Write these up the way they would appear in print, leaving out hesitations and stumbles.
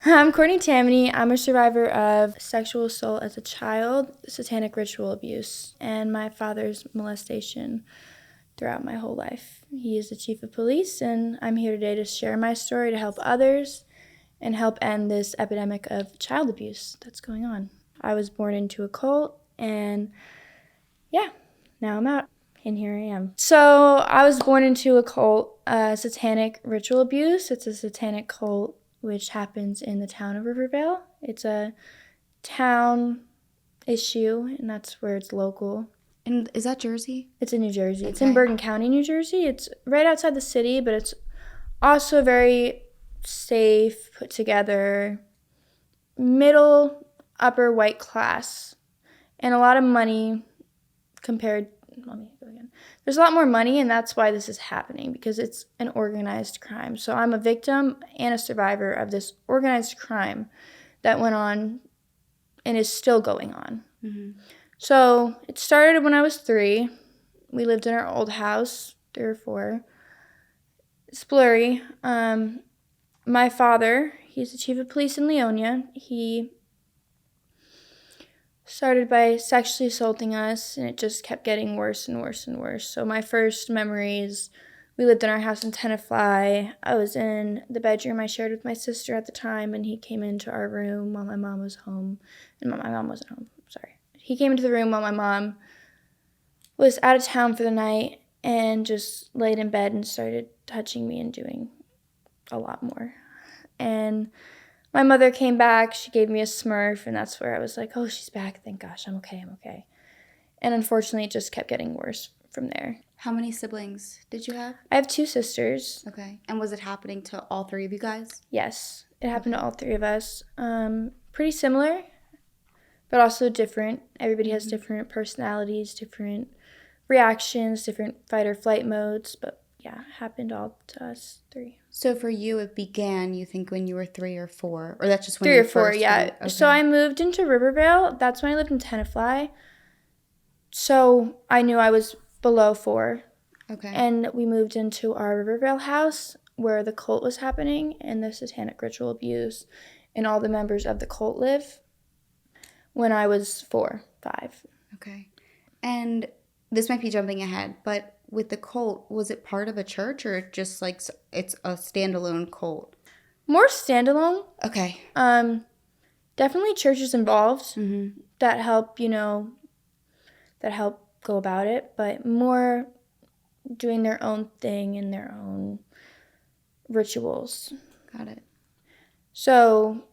I'm Courtney Tammany. I'm a survivor of sexual assault as a child, satanic ritual abuse, and my father's molestation throughout my whole life. He is the chief of police, and I'm here today to share my story to help others and help end this epidemic of child abuse that's going on. I was born into a cult, and now I'm out, and here I am. So I was born into a cult, satanic ritual abuse. It's a satanic cult which happens in the town of Riverdale. It's a town issue, and that's where it's local. And is that Jersey? It's in New Jersey. Okay. It's in Bergen County, New Jersey. It's right outside the city, but it's also very safe, put together, middle, upper white class, and a lot of money compared. Let me go again. There's a lot more money, and that's why this is happening, because it's an organized crime. So I'm a victim and a survivor of this organized crime that went on and is still going on. Mm-hmm. So it started when I was 3. We lived in our old house, 3 or 4. It's blurry. My father, he's the chief of police in Leonia. He started by sexually assaulting us, and it just kept getting worse and worse and worse. So my first memories, we lived in our house in Tenafly. I was in the bedroom I shared with my sister at the time, and he came into our room while my mom was home. And my mom wasn't home, sorry. He came into the room while my mom was out of town for the night and just laid in bed and started touching me and doing a lot more. And my mother came back, she gave me a Smurf, and that's where I was like, oh, she's back, thank gosh, I'm okay. And unfortunately, it just kept getting worse from there. How many siblings did you have? I have 2 sisters. Okay. And was it happening to all 3 of you guys? Yes, it happened to all 3 of us. Pretty similar, but also different. Everybody has different personalities, different reactions, different fight or flight modes, but yeah, it happened all to us 3. So for you, it began, you think, when you were 3 or 4? Or that's just when 3 you or 4, first yeah. went? Okay. So I moved into Rivervale. That's when I lived in Tenafly. So I knew I was below 4. Okay. And we moved into our Rivervale house where the cult was happening and the satanic ritual abuse and all the members of the cult live when I was 4, 5. Okay. And this might be jumping ahead, but with the cult, was it part of a church or just like it's a standalone cult? More standalone. Okay. Definitely churches involved Mm-hmm. that help, that help go about it, but more doing their own thing and their own rituals. Got it. So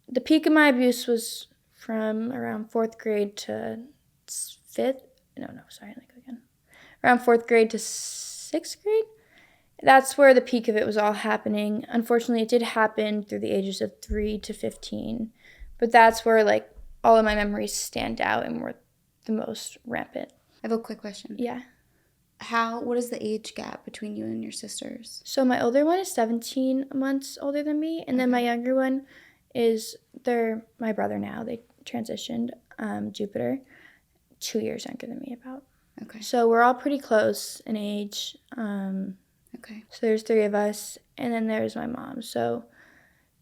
the peak of my abuse was from around 4th grade to 5th. Around 4th grade to 6th grade. That's where the peak of it was all happening. Unfortunately, it did happen through the ages of 3 to 15. But that's where, like, all of my memories stand out and were the most rampant. I have a quick question. Yeah. What is the age gap between you and your sisters? So my older one is 17 months older than me, and then my younger one they're my brother now. They transitioned, Jupiter, 2 years younger than me about. Okay. So we're all pretty close in age. Okay. So there's 3 of us, and then there's my mom. So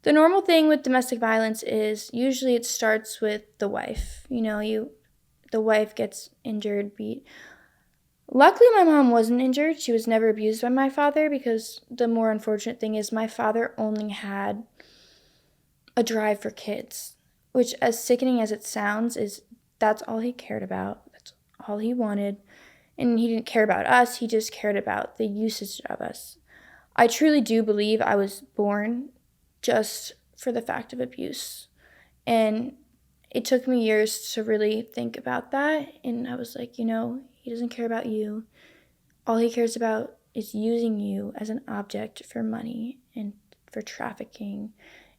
the normal thing with domestic violence is usually it starts with the wife. The wife gets injured, beat. Luckily, my mom wasn't injured. She was never abused by my father, because the more unfortunate thing is my father only had a drive for kids, which, as sickening as it sounds, that's all he cared about. That's all he wanted. And he didn't care about us. He just cared about the usage of us. I truly do believe I was born just for the fact of abuse. And it took me years to really think about that. And I was like, he doesn't care about you. All he cares about is using you as an object for money and for trafficking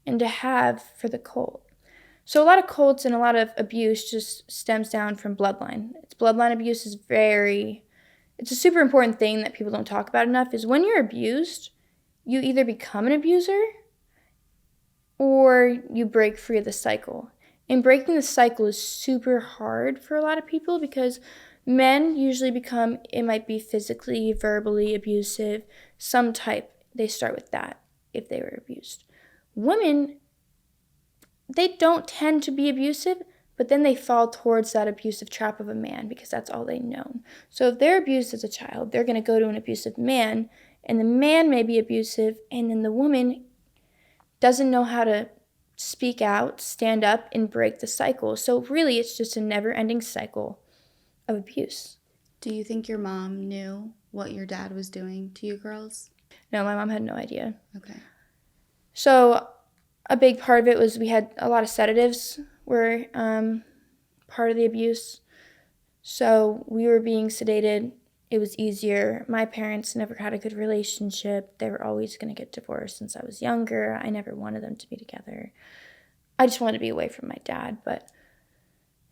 and to have for the cult. So a lot of cults and a lot of abuse just stems down from bloodline. Bloodline abuse is it's a super important thing that people don't talk about enough, is when you're abused, you either become an abuser or you break free of the cycle. And breaking the cycle is super hard for a lot of people, because men usually it might be physically, verbally abusive, some type. They start with that if they were abused. Women they don't tend to be abusive, but then they fall towards that abusive trap of a man because that's all they know. So if they're abused as a child, they're going to go to an abusive man, and the man may be abusive, and then the woman doesn't know how to speak out, stand up, and break the cycle. So really, it's just a never-ending cycle of abuse. Do you think your mom knew what your dad was doing to you girls? No, my mom had no idea. Okay. So a big part of it was we had a lot of sedatives were part of the abuse. So we were being sedated. It was easier. My parents never had a good relationship. They were always going to get divorced since I was younger. I never wanted them to be together. I just wanted to be away from my dad. But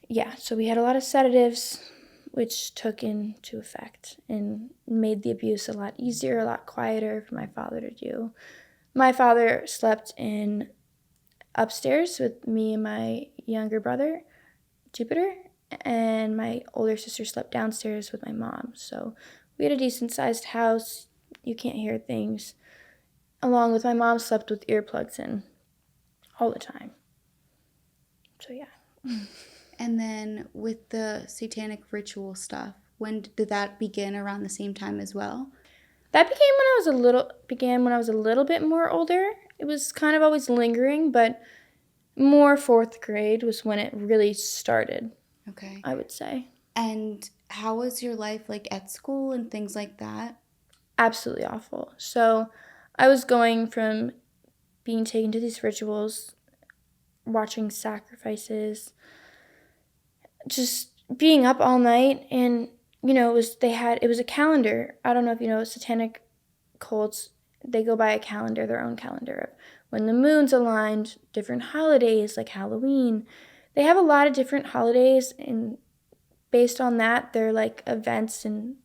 yeah, so we had a lot of sedatives, which took into effect and made the abuse a lot easier, a lot quieter for my father to do. My father slept in upstairs with me and my younger brother, Jupiter, and my older sister slept downstairs with my mom. So we had a decent-sized house. You can't hear things. Along with my mom slept with earplugs in all the time. So yeah. And then with the satanic ritual stuff, when did that begin? Around the same time as well? That began when I was a little bit more older. It was kind of always lingering, but more 4th grade was when it really started. Okay. I would say. And how was your life like at school and things like that? Absolutely awful. So I was going from being taken to these rituals, watching sacrifices, just being up all night, and it was a calendar. I don't know if you know, satanic cults, they go by a calendar, their own calendar of when the moon's aligned, different holidays like Halloween. They have a lot of different holidays, and based on that, they're like events and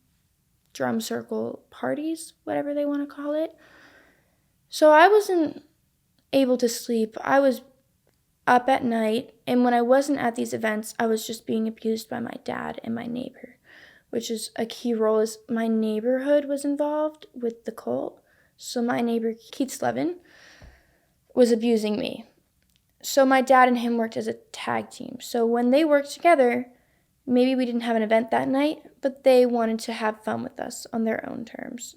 drum circle parties, whatever they want to call it. So I wasn't able to sleep. I was up at night, and when I wasn't at these events, I was just being abused by my dad and my neighbor, which is a key role. Is my neighborhood was involved with the cult. So my neighbor, Keith Slevin, was abusing me. So my dad and him worked as a tag team. So when they worked together, maybe we didn't have an event that night, but they wanted to have fun with us on their own terms,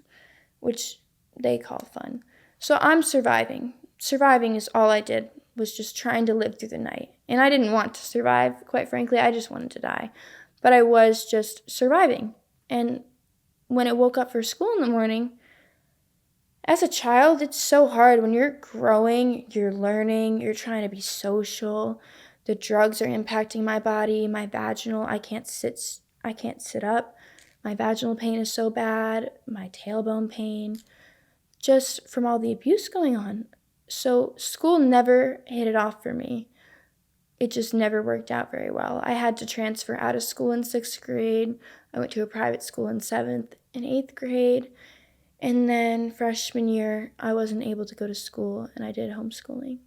which they call fun. So I'm surviving. Surviving is all I did, was just trying to live through the night. And I didn't want to survive, quite frankly. I just wanted to die. But I was just surviving. And when I woke up for school in the morning, as a child, it's so hard. When you're growing, you're learning, you're trying to be social. The drugs are impacting my body, my vaginal. I can't sit up. My vaginal pain is so bad, my tailbone pain, just from all the abuse going on. So school never hit it off for me. It just never worked out very well. I had to transfer out of school in 6th grade. I went to a private school in 7th and 8th grade. And then freshman year, I wasn't able to go to school, and I did homeschooling.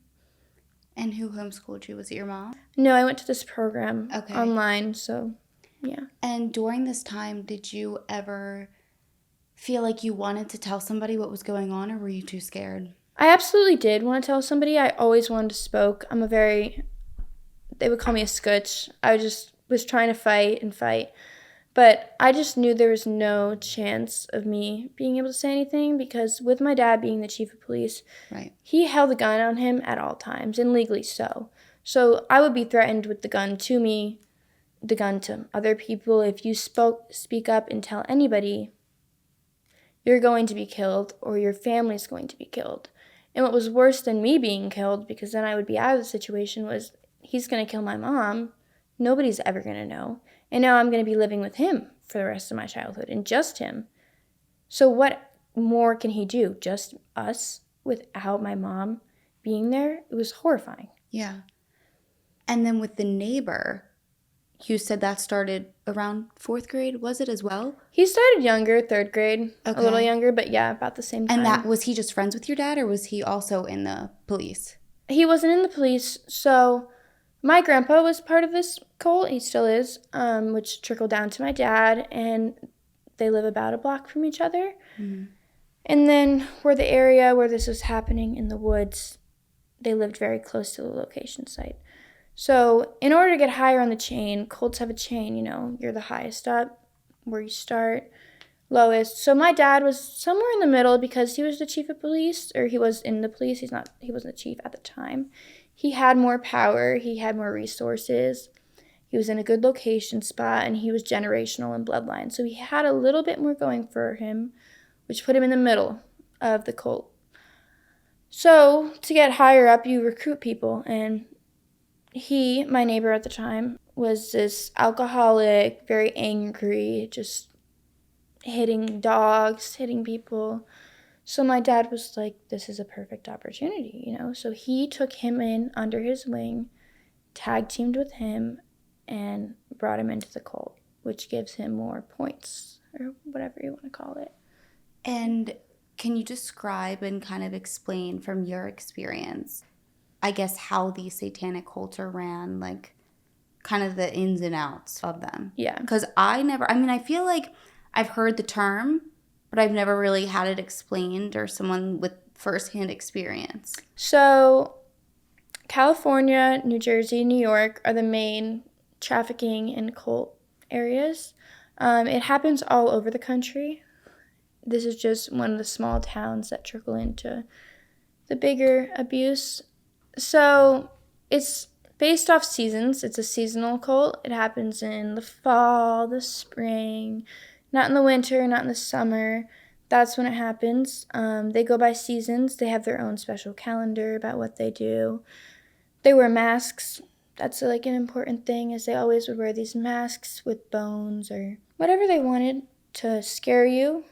And who homeschooled you? Was it your mom? No, I went to this program online, so yeah. And during this time, did you ever feel like you wanted to tell somebody what was going on, or were you too scared? I absolutely did want to tell somebody. I always wanted to spoke. They would call me a scutch. I just was trying to fight and fight. But I just knew there was no chance of me being able to say anything because with my dad being the chief of police, right, he held a gun on him at all times, and legally so. So I would be threatened with the gun to me, the gun to other people. If you speak up and tell anybody, you're going to be killed or your family's going to be killed. And what was worse than me being killed, because then I would be out of the situation, was he's going to kill my mom. Nobody's ever going to know. And now I'm going to be living with him for the rest of my childhood, and just him. So what more can he do? Just us without my mom being there? It was horrifying. Yeah. And then with the neighbor, you said that started around 4th grade, was it as well? He started younger, 3rd grade, a little younger, but yeah, about the same time. And was he just friends with your dad, or was he also in the police? He wasn't in the police, so my grandpa was part of this cult. He still is, which trickled down to my dad, and they live about a block from each other. Mm-hmm. And then where the area where this was happening in the woods, they lived very close to the location site. So in order to get higher on the chain, cults have a chain, you're the highest up, where you start, lowest. So my dad was somewhere in the middle because he was the chief of police, or he was in the police. He wasn't the chief at the time. He had more power, he had more resources. He was in a good location spot, and he was generational in bloodline. So he had a little bit more going for him, which put him in the middle of the cult. So to get higher up, you recruit people, and he, my neighbor at the time, was this alcoholic, very angry, just hitting dogs, hitting people. So my dad was like, this is a perfect opportunity, So he took him in under his wing, tag teamed with him, and brought him into the cult, which gives him more points, or whatever you want to call it. And can you describe and kind of explain from your experience, I guess, how these satanic cults are ran, like kind of the ins and outs of them? Yeah. Because I feel like I've heard the term, but I've never really had it explained or someone with firsthand experience. So California, New Jersey, New York are the main trafficking and cult areas. It happens all over the country. This is just one of the small towns that trickle into the bigger abuse. So it's based off seasons. It's a seasonal cult. It happens in the fall, the spring, not in the winter, not in the summer. That's when it happens. They go by seasons. They have their own special calendar about what they do. They wear masks. That's like an important thing, is they always would wear these masks with bones or whatever they wanted to scare you.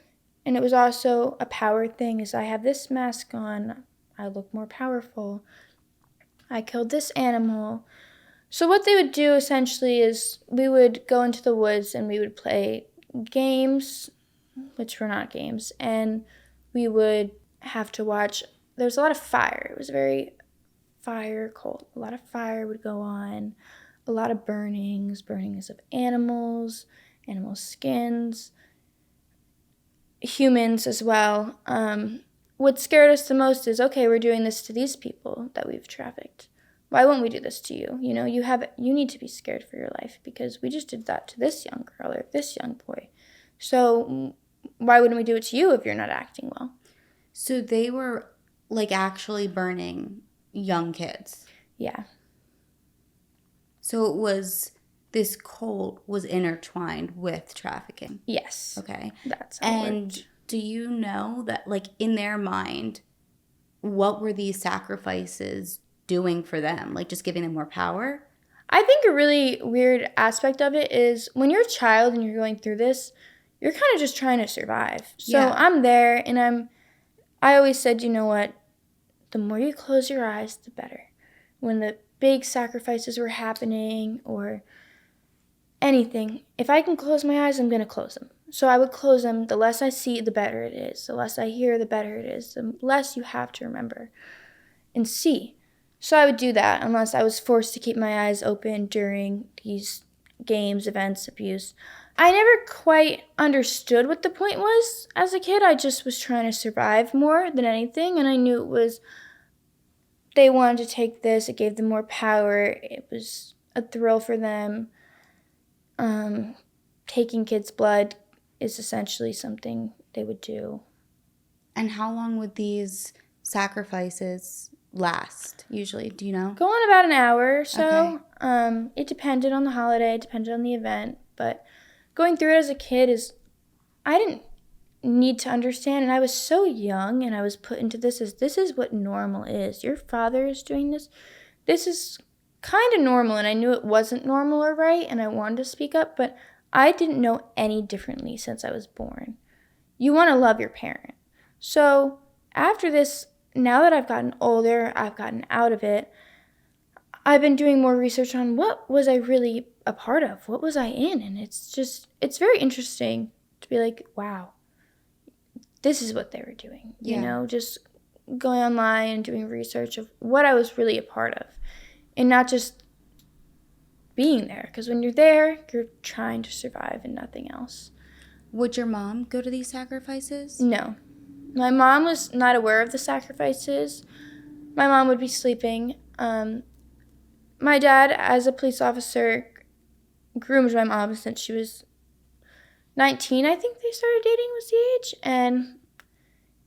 And it was also a power thing, is I have this mask on, I look more powerful. I killed this animal. So what they would do essentially is we would go into the woods and we would play games, which were not games, and we would have to watch. There was a lot of fire. It was a very fire cult. A lot of fire would go on, a lot of burnings of animals, animal skins, humans as well. What scared us the most is, okay, we're doing this to these people that we've trafficked. Why won't we do this to you? You need to be scared for your life, because we just did that to this young girl or this young boy. So why wouldn't we do it to you if you're not acting well? So they were like actually burning young kids. Yeah. So it was, this cult was intertwined with trafficking. Yes. Okay. That's how it worked. Do you know that, like, in their mind, what were these sacrifices doing for them? Like, just giving them more power? I think a really weird aspect of it is when you're a child and you're going through this, you're kind of just trying to survive. So Yeah. I'm there, and I always said, you know what? The more you close your eyes, the better. When the big sacrifices were happening or anything, if I can close my eyes, I'm going to close them. So I would close them. The less I see, the better it is. The less I hear, the better it is. The less you have to remember and see. So I would do that unless I was forced to keep my eyes open during these games, events, abuse. I never quite understood what the point was as a kid. I just was trying to survive more than anything, and I knew it was they wanted to take this. It gave them more power. It was a thrill for them. Taking kids' blood is essentially something they would do. And how long would these sacrifices last, usually? Do you know? Go on about an hour or so. Okay. It depended on the holiday, it depended on the event, but going through it as a kid I didn't need to understand, and I was so young, and I was put into this is what normal is. Your father is doing this. This is kind of normal, and I knew it wasn't normal or right, and I wanted to speak up, but I didn't know any differently since I was born. You want to love your parent. So after this, now that I've gotten older, I've gotten out of it, I've been doing more research on what was I really a part of? What was I in? And it's very interesting to be like, wow, this is what they were doing. Yeah. Just going online and doing research of what I was really a part of. And not just being there. Because when you're there, you're trying to survive and nothing else. Would your mom go to these sacrifices? No. My mom was not aware of the sacrifices. My mom would be sleeping. My dad, as a police officer, groomed my mom since she was 19. I think they started dating was the age. And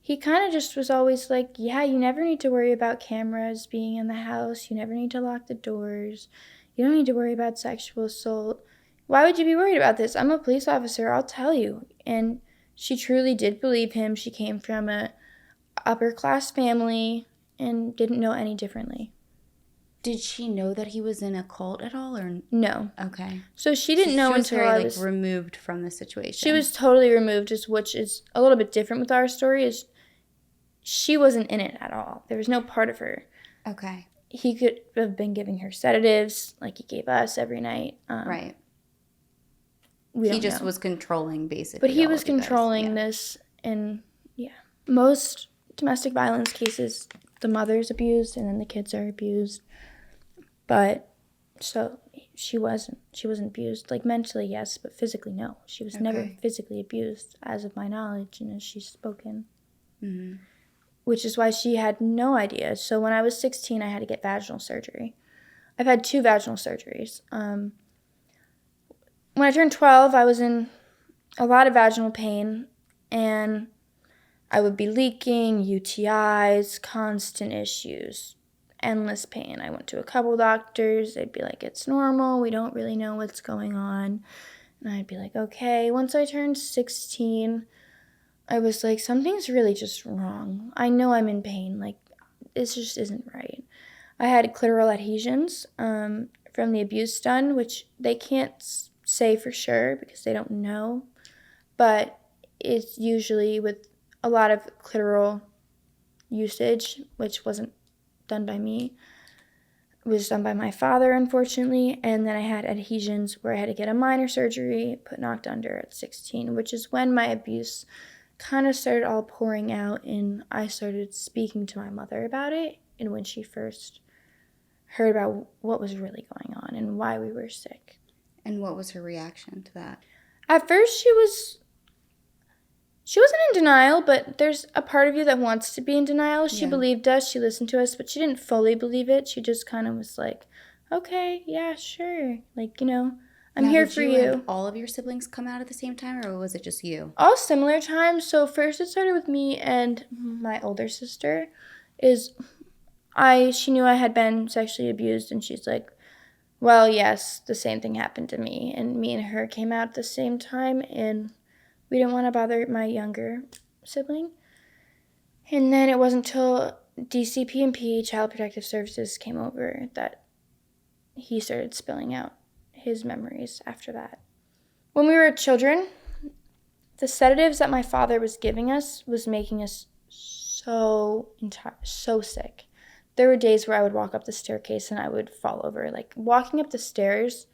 he kind of just was always like, yeah, you never need to worry about cameras being in the house. You never need to lock the doors. You don't need to worry about sexual assault. Why would you be worried about this? I'm a police officer. I'll tell you. And she truly did believe him. She came from a upper class family and didn't know any differently. Did she know that he was in a cult at all, or No. okay? So she didn't know she was until very, I like, was removed from the situation. She was totally removed, which is a little bit different with our story. Is she wasn't in it at all. There was no part of her. Okay. He could have been giving her sedatives like he gave us every night. Right. He just was controlling, basically. But he was controlling this, and yeah. Most domestic violence cases, the mother's abused and then the kids are abused. But so she wasn't abused. Like mentally, yes, but physically, no. She was never physically abused, as of my knowledge, and as she's spoken. Mm-hmm. Which is why she had no idea. So when I was 16, I had to get vaginal surgery. I've had 2 vaginal surgeries. When I turned 12, I was in a lot of vaginal pain, and I would be leaking, UTIs, constant issues, endless pain. I went to a couple doctors. They'd be like, it's normal. We don't really know what's going on. And I'd be like, okay. Once I turned 16, I was like, something's really just wrong. I know I'm in pain. Like, this just isn't right. I had clitoral adhesions from the abuse done, which they can't say for sure because they don't know. But it's usually with a lot of clitoral usage, which wasn't done by me. It was done by my father, unfortunately. And then I had adhesions where I had to get a minor surgery, put knocked under at 16, which is when my abuse kind of started all pouring out, and I started speaking to my mother about it, and when she first heard about what was really going on and why we were sick. And what was her reaction to that? At first, she wasn't in denial, but there's a part of you that wants to be in denial. She believed us, she listened to us, but she didn't fully believe it. She just kind of was like, okay, yeah, sure. Like, I'm here for you. And all of your siblings come out at the same time, or was it just you? All similar times. So first it started with me and my older sister. She knew I had been sexually abused, and she's like, well, yes, the same thing happened to me. And me and her came out at the same time, and we didn't want to bother my younger sibling. And then it wasn't until DCP&P, Child Protective Services, came over that he started spilling out his memories after that. When we were children, the sedatives that my father was giving us was making us so sick. There were days where I would walk up the staircase and I would fall over. Like, walking up the stairs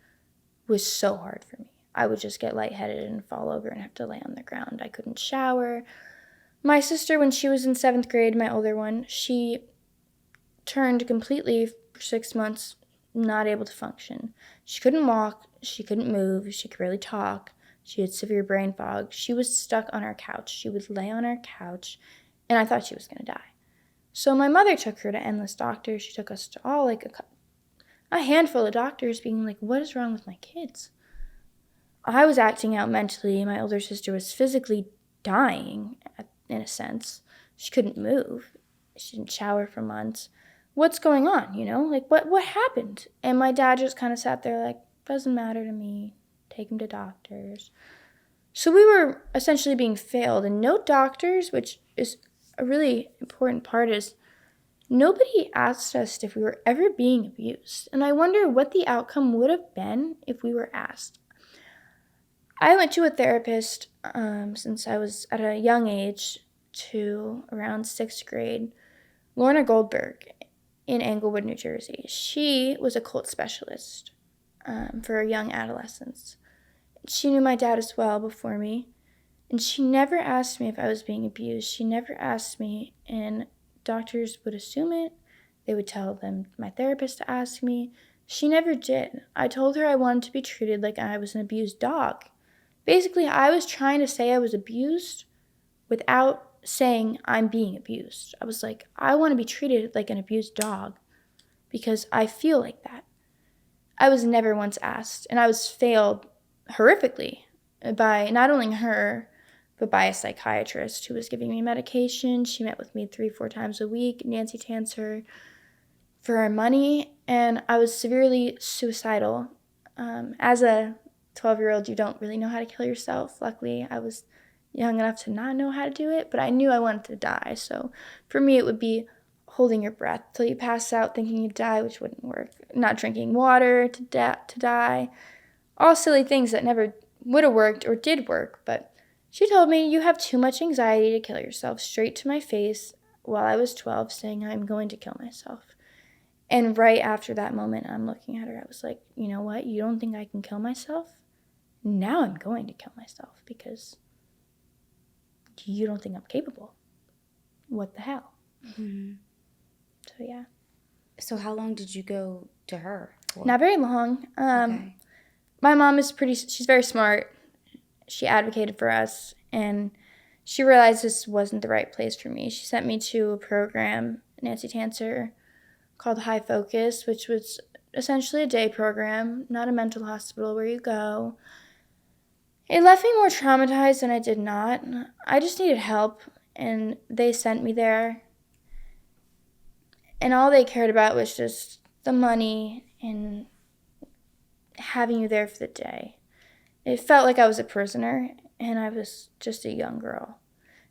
was so hard for me. I would just get lightheaded and fall over and have to lay on the ground. I couldn't shower. My sister, when she was in 7th grade, my older one, she turned completely for 6 months, not able to function. She couldn't walk. She couldn't move. She could barely talk. She had severe brain fog. She was stuck on our couch. She would lay on our couch, and I thought she was going to die. So my mother took her to endless doctors. She took us to all, like, a handful of doctors, being like, what is wrong with my kids? I was acting out mentally. My older sister was physically dying, in a sense. She couldn't move. She didn't shower for months. What's going on, Like, what happened? And my dad just kind of sat there like, doesn't matter to me. Take him to doctors. So we were essentially being failed. And no doctors, which is a really important part, is nobody asked us if we were ever being abused. And I wonder what the outcome would have been if we were asked. I went to a therapist since I was at a young age to around 6th grade, Lorna Goldberg, in Englewood, New Jersey. She was a cult specialist for young adolescents. She knew my dad as well before me, and she never asked me if I was being abused. She never asked me, and doctors would assume it. They would tell my therapist to ask me. She never did. I told her I wanted to be treated like I was an abused dog. Basically, I was trying to say I was abused without saying I'm being abused. I was like, I want to be treated like an abused dog because I feel like that. I was never once asked, and I was failed horrifically by not only her, but by a psychiatrist who was giving me medication. She met with me 3-4 times a week, Nancy Tancer, for our money, and I was severely suicidal. As a 12-year-old, you don't really know how to kill yourself. Luckily, I was young enough to not know how to do it, but I knew I wanted to die. So for me, it would be holding your breath till you pass out thinking you'd die, which wouldn't work. Not drinking water to die. All silly things that never would have worked or did work. But she told me, you have too much anxiety to kill yourself, straight to my face while I was 12, saying I'm going to kill myself. And right after that moment, I'm looking at her. I was like, you know what? You don't think I can kill myself? Now I'm going to kill myself because you don't think I'm capable. What the hell? Mm-hmm. So, yeah. So how long did you go to her for? Not very long. Okay. My mom is she's very smart. She advocated for us, and she realized this wasn't the right place for me. She sent me to a program, Nancy Tancer, called High Focus, which was essentially a day program, not a mental hospital where you go. It left me more traumatized than I did not. I just needed help, and they sent me there. And all they cared about was just the money and having you there for the day. It felt like I was a prisoner, and I was just a young girl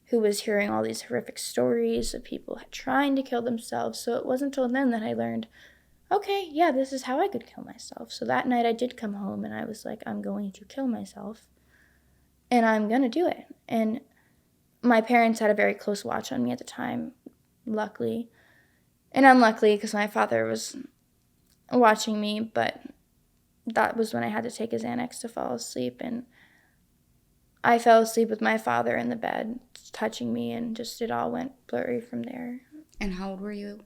who was hearing all these horrific stories of people trying to kill themselves. So it wasn't until then that I learned, okay, yeah, this is how I could kill myself. So that night I did come home, and I was like, I'm going to kill myself, and I'm going to do it. And my parents had a very close watch on me at the time, luckily. And unluckily, because my father was watching me, but that was when I had to take his Xanax to fall asleep. And I fell asleep with my father in the bed, touching me, and just it all went blurry from there. And how old were you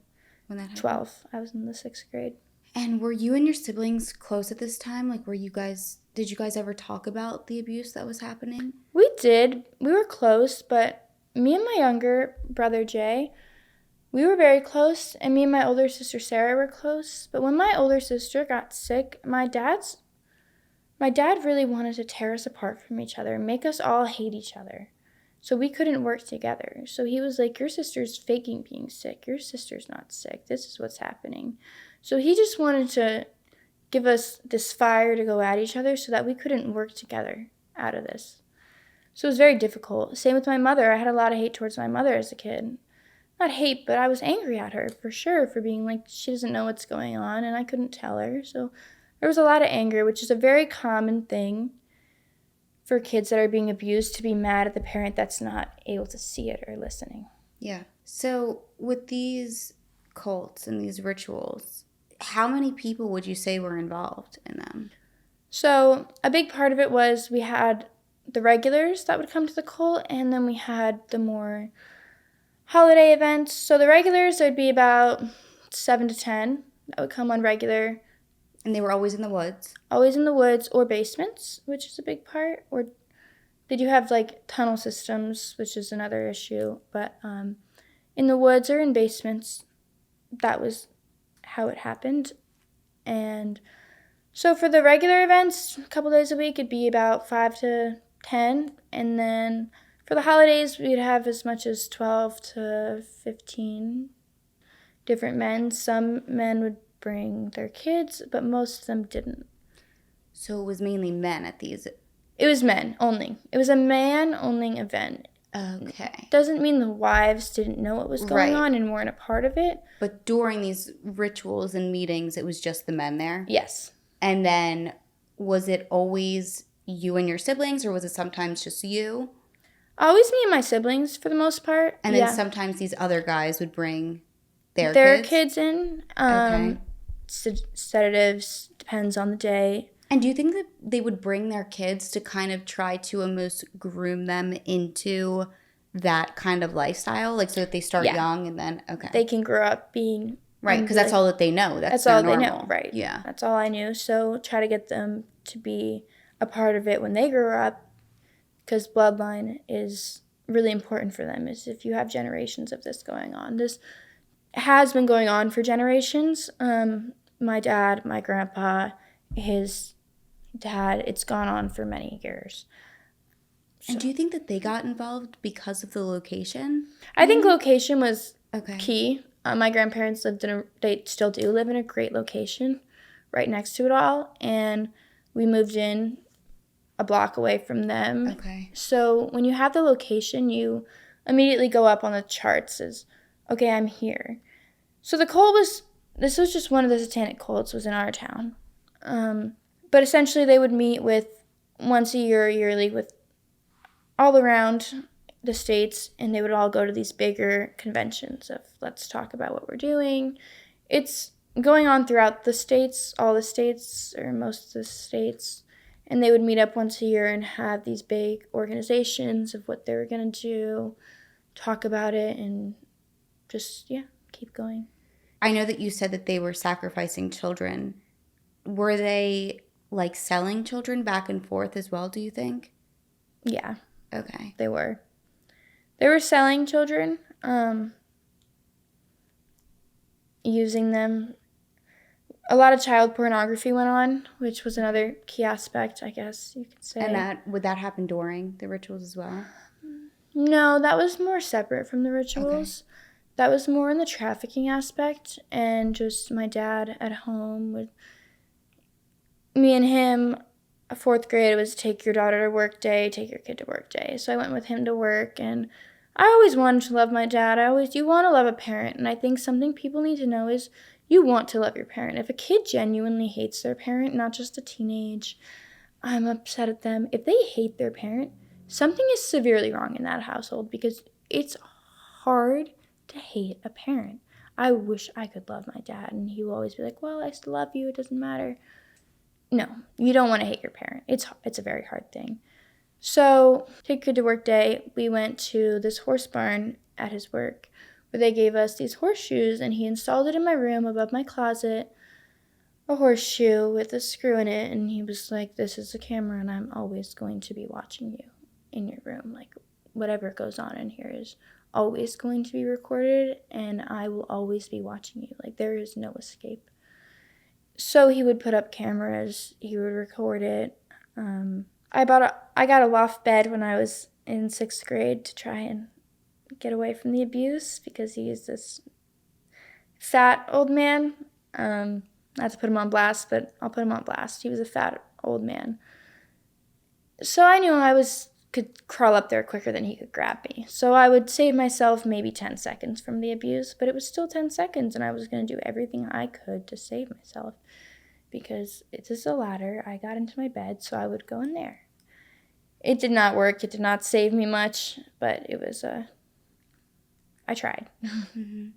when that happened? 12. I was in the 6th grade. And were you and your siblings close at this time? Like, did you guys ever talk about the abuse that was happening? We did. We were close, but me and my younger brother, Jay, we were very close, and me and my older sister, Sarah, were close. But when my older sister got sick, my dad really wanted to tear us apart from each other and make us all hate each other. So we couldn't work together. So he was like, your sister's faking being sick. Your sister's not sick. This is what's happening. So he just wanted to give us this fire to go at each other so that we couldn't work together out of this. So it was very difficult. Same with my mother. I had a lot of hate towards my mother as a kid. Not hate, but I was angry at her for sure for being like, she doesn't know what's going on, and I couldn't tell her. So there was a lot of anger, which is a very common thing for kids that are being abused, to be mad at the parent that's not able to see it or listening. Yeah. So with these cults and these rituals, how many people would you say were involved in them? So a big part of it was we had the regulars that would come to the cult, and then we had the more holiday events. So the regulars, there'd be about 7 to 10 that would come on regular. And they were always in the woods? Always in the woods or basements, which is a big part. Or they do have like tunnel systems, which is another issue. But in the woods or in basements, that was how it happened. And so for the regular events, a couple days a week, it'd be about 5 to 10. And then for the holidays, we'd have as much as 12 to 15 different men. Some men would bring their kids, but most of them didn't. So it was mainly men at these? It was men only. It was a man-only event. Okay. Doesn't mean the wives didn't know what was going on and weren't a part of it. But during these rituals and meetings, it was just the men there? Yes. And then was it always you and your siblings, or was it sometimes just you? Always me and my siblings for the most part. And then sometimes these other guys would bring their kids in. Okay. Sedatives, depends on the day. And do you think that they would bring their kids to kind of try to almost groom them into that kind of lifestyle? Like, so that they start young and then, they can grow up being... Right, because that's all that they know. That's all normal. They know, right. Yeah. That's all I knew. So try to get them to be a part of it when they grow up, because bloodline is really important for them is if you have generations of this going on. This has been going on for generations. My dad, my grandpa, his dad, it's gone on for many years. And do you think that they got involved because of the location? I think location was Okay. key. My grandparents they still do live in a great location right next to it all. And we moved in a block away from them. Okay. So when you have the location, you immediately go up on the charts as, okay, I'm here. So this was just one of the satanic cults was in our town. But essentially they would meet with once a year, yearly, with all around the states, and they would all go to these bigger conventions of let's talk about what we're doing. It's going on throughout the states, all the states, or most of the states, and they would meet up once a year and have these big organizations of what they were going to do, talk about it, and just, keep going. I know that you said that they were sacrificing children. Were they like selling children back and forth as well, do you think? Yeah. Okay. They were. They were selling children, using them. A lot of child pornography went on, which was another key aspect, I guess you could say. And would that happen during the rituals as well? No, that was more separate from the rituals. Okay. That was more in the trafficking aspect, and just my dad at home with me and him. A 4th grade was take your daughter to work day, take your kid to work day. So I went with him to work, and I always wanted to love my dad. You want to love a parent, and I think something people need to know is you want to love your parent. If a kid genuinely hates their parent, not just a teenage, I'm upset at them. If they hate their parent, something is severely wrong in that household because it's hard to hate a parent. I wish I could love my dad, and he will always be like, well, I still love you, it doesn't matter. No, you don't want to hate your parent. It's a very hard thing. So, take kid to work day, we went to this horse barn at his work where they gave us these horseshoes, and he installed it in my room above my closet, a horseshoe with a screw in it, and he was like, this is a camera, and I'm always going to be watching you in your room. Like, whatever goes on in here is always going to be recorded, and I will always be watching you. Like, there is no escape. So he would put up cameras, he would record it. I got a loft bed when I was in 6th grade to try and get away from the abuse because he's this fat old man. Not to put him on blast, but I'll put him on blast. He was a fat old man. So I knew could crawl up there quicker than he could grab me. So I would save myself maybe 10 seconds from the abuse, but it was still 10 seconds, and I was going to do everything I could to save myself because it is a ladder. I got into my bed, so I would go in there. It did not work. It did not save me much, but it was I tried. Mm-hmm.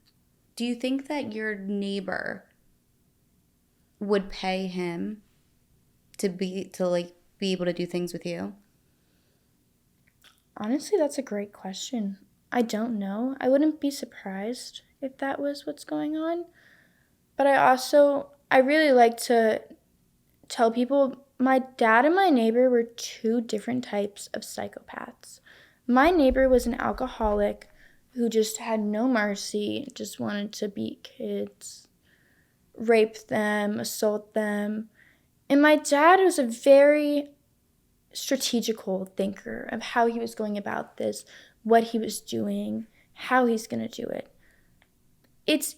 Do you think that your neighbor would pay him to be able to do things with you? Honestly, that's a great question. I don't know. I wouldn't be surprised if that was what's going on. But I really like to tell people my dad and my neighbor were 2 different types of psychopaths. My neighbor was an alcoholic who just had no mercy, just wanted to beat kids, rape them, assault them. And my dad was a very strategical thinker of how he was going about this, what he was doing, how he's going to do it. It's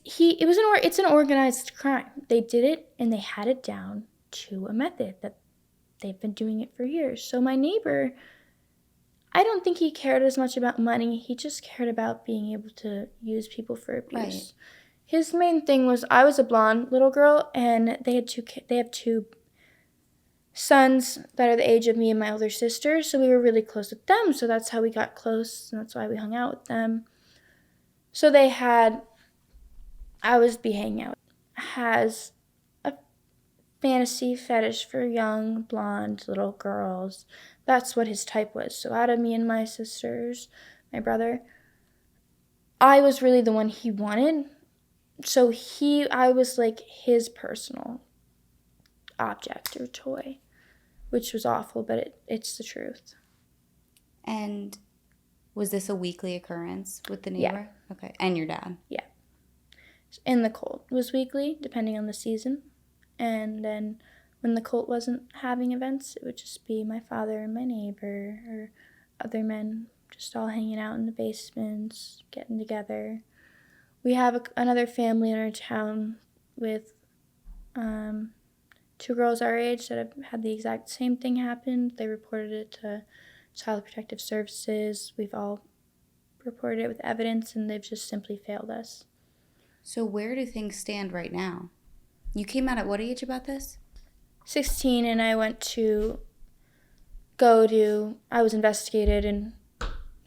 an organized crime. They did it and they had it down to a method that they've been doing it for years. So my neighbor, I don't think he cared as much about money. He just cared about being able to use people for abuse. Right. His main thing was I was a blonde little girl, and they have 2 sons that are the age of me and my older sister, so we were really close with them, so that's how we got close, and that's why we hung out with them. So I was hanging out, has a fantasy fetish for young, blonde little girls. That's what his type was. So out of me and my sisters, my brother, I was really the one he wanted. So I was like his personal object or toy, which was awful, but it's the truth. And Was this a weekly occurrence with the Yeah. neighbor? Okay. And your dad? Yeah. In the cold was weekly, depending on the season. And then when the cult wasn't having events, it would just be my father and my neighbor or other men just all hanging out in the basements, getting together. We have another family in our town with 2 girls our age that have had the exact same thing happen. They reported it to Child Protective Services. We've all reported it with evidence, and they've just simply failed us. So where do things stand right now? You came out at what age about this? 16, and I was investigated and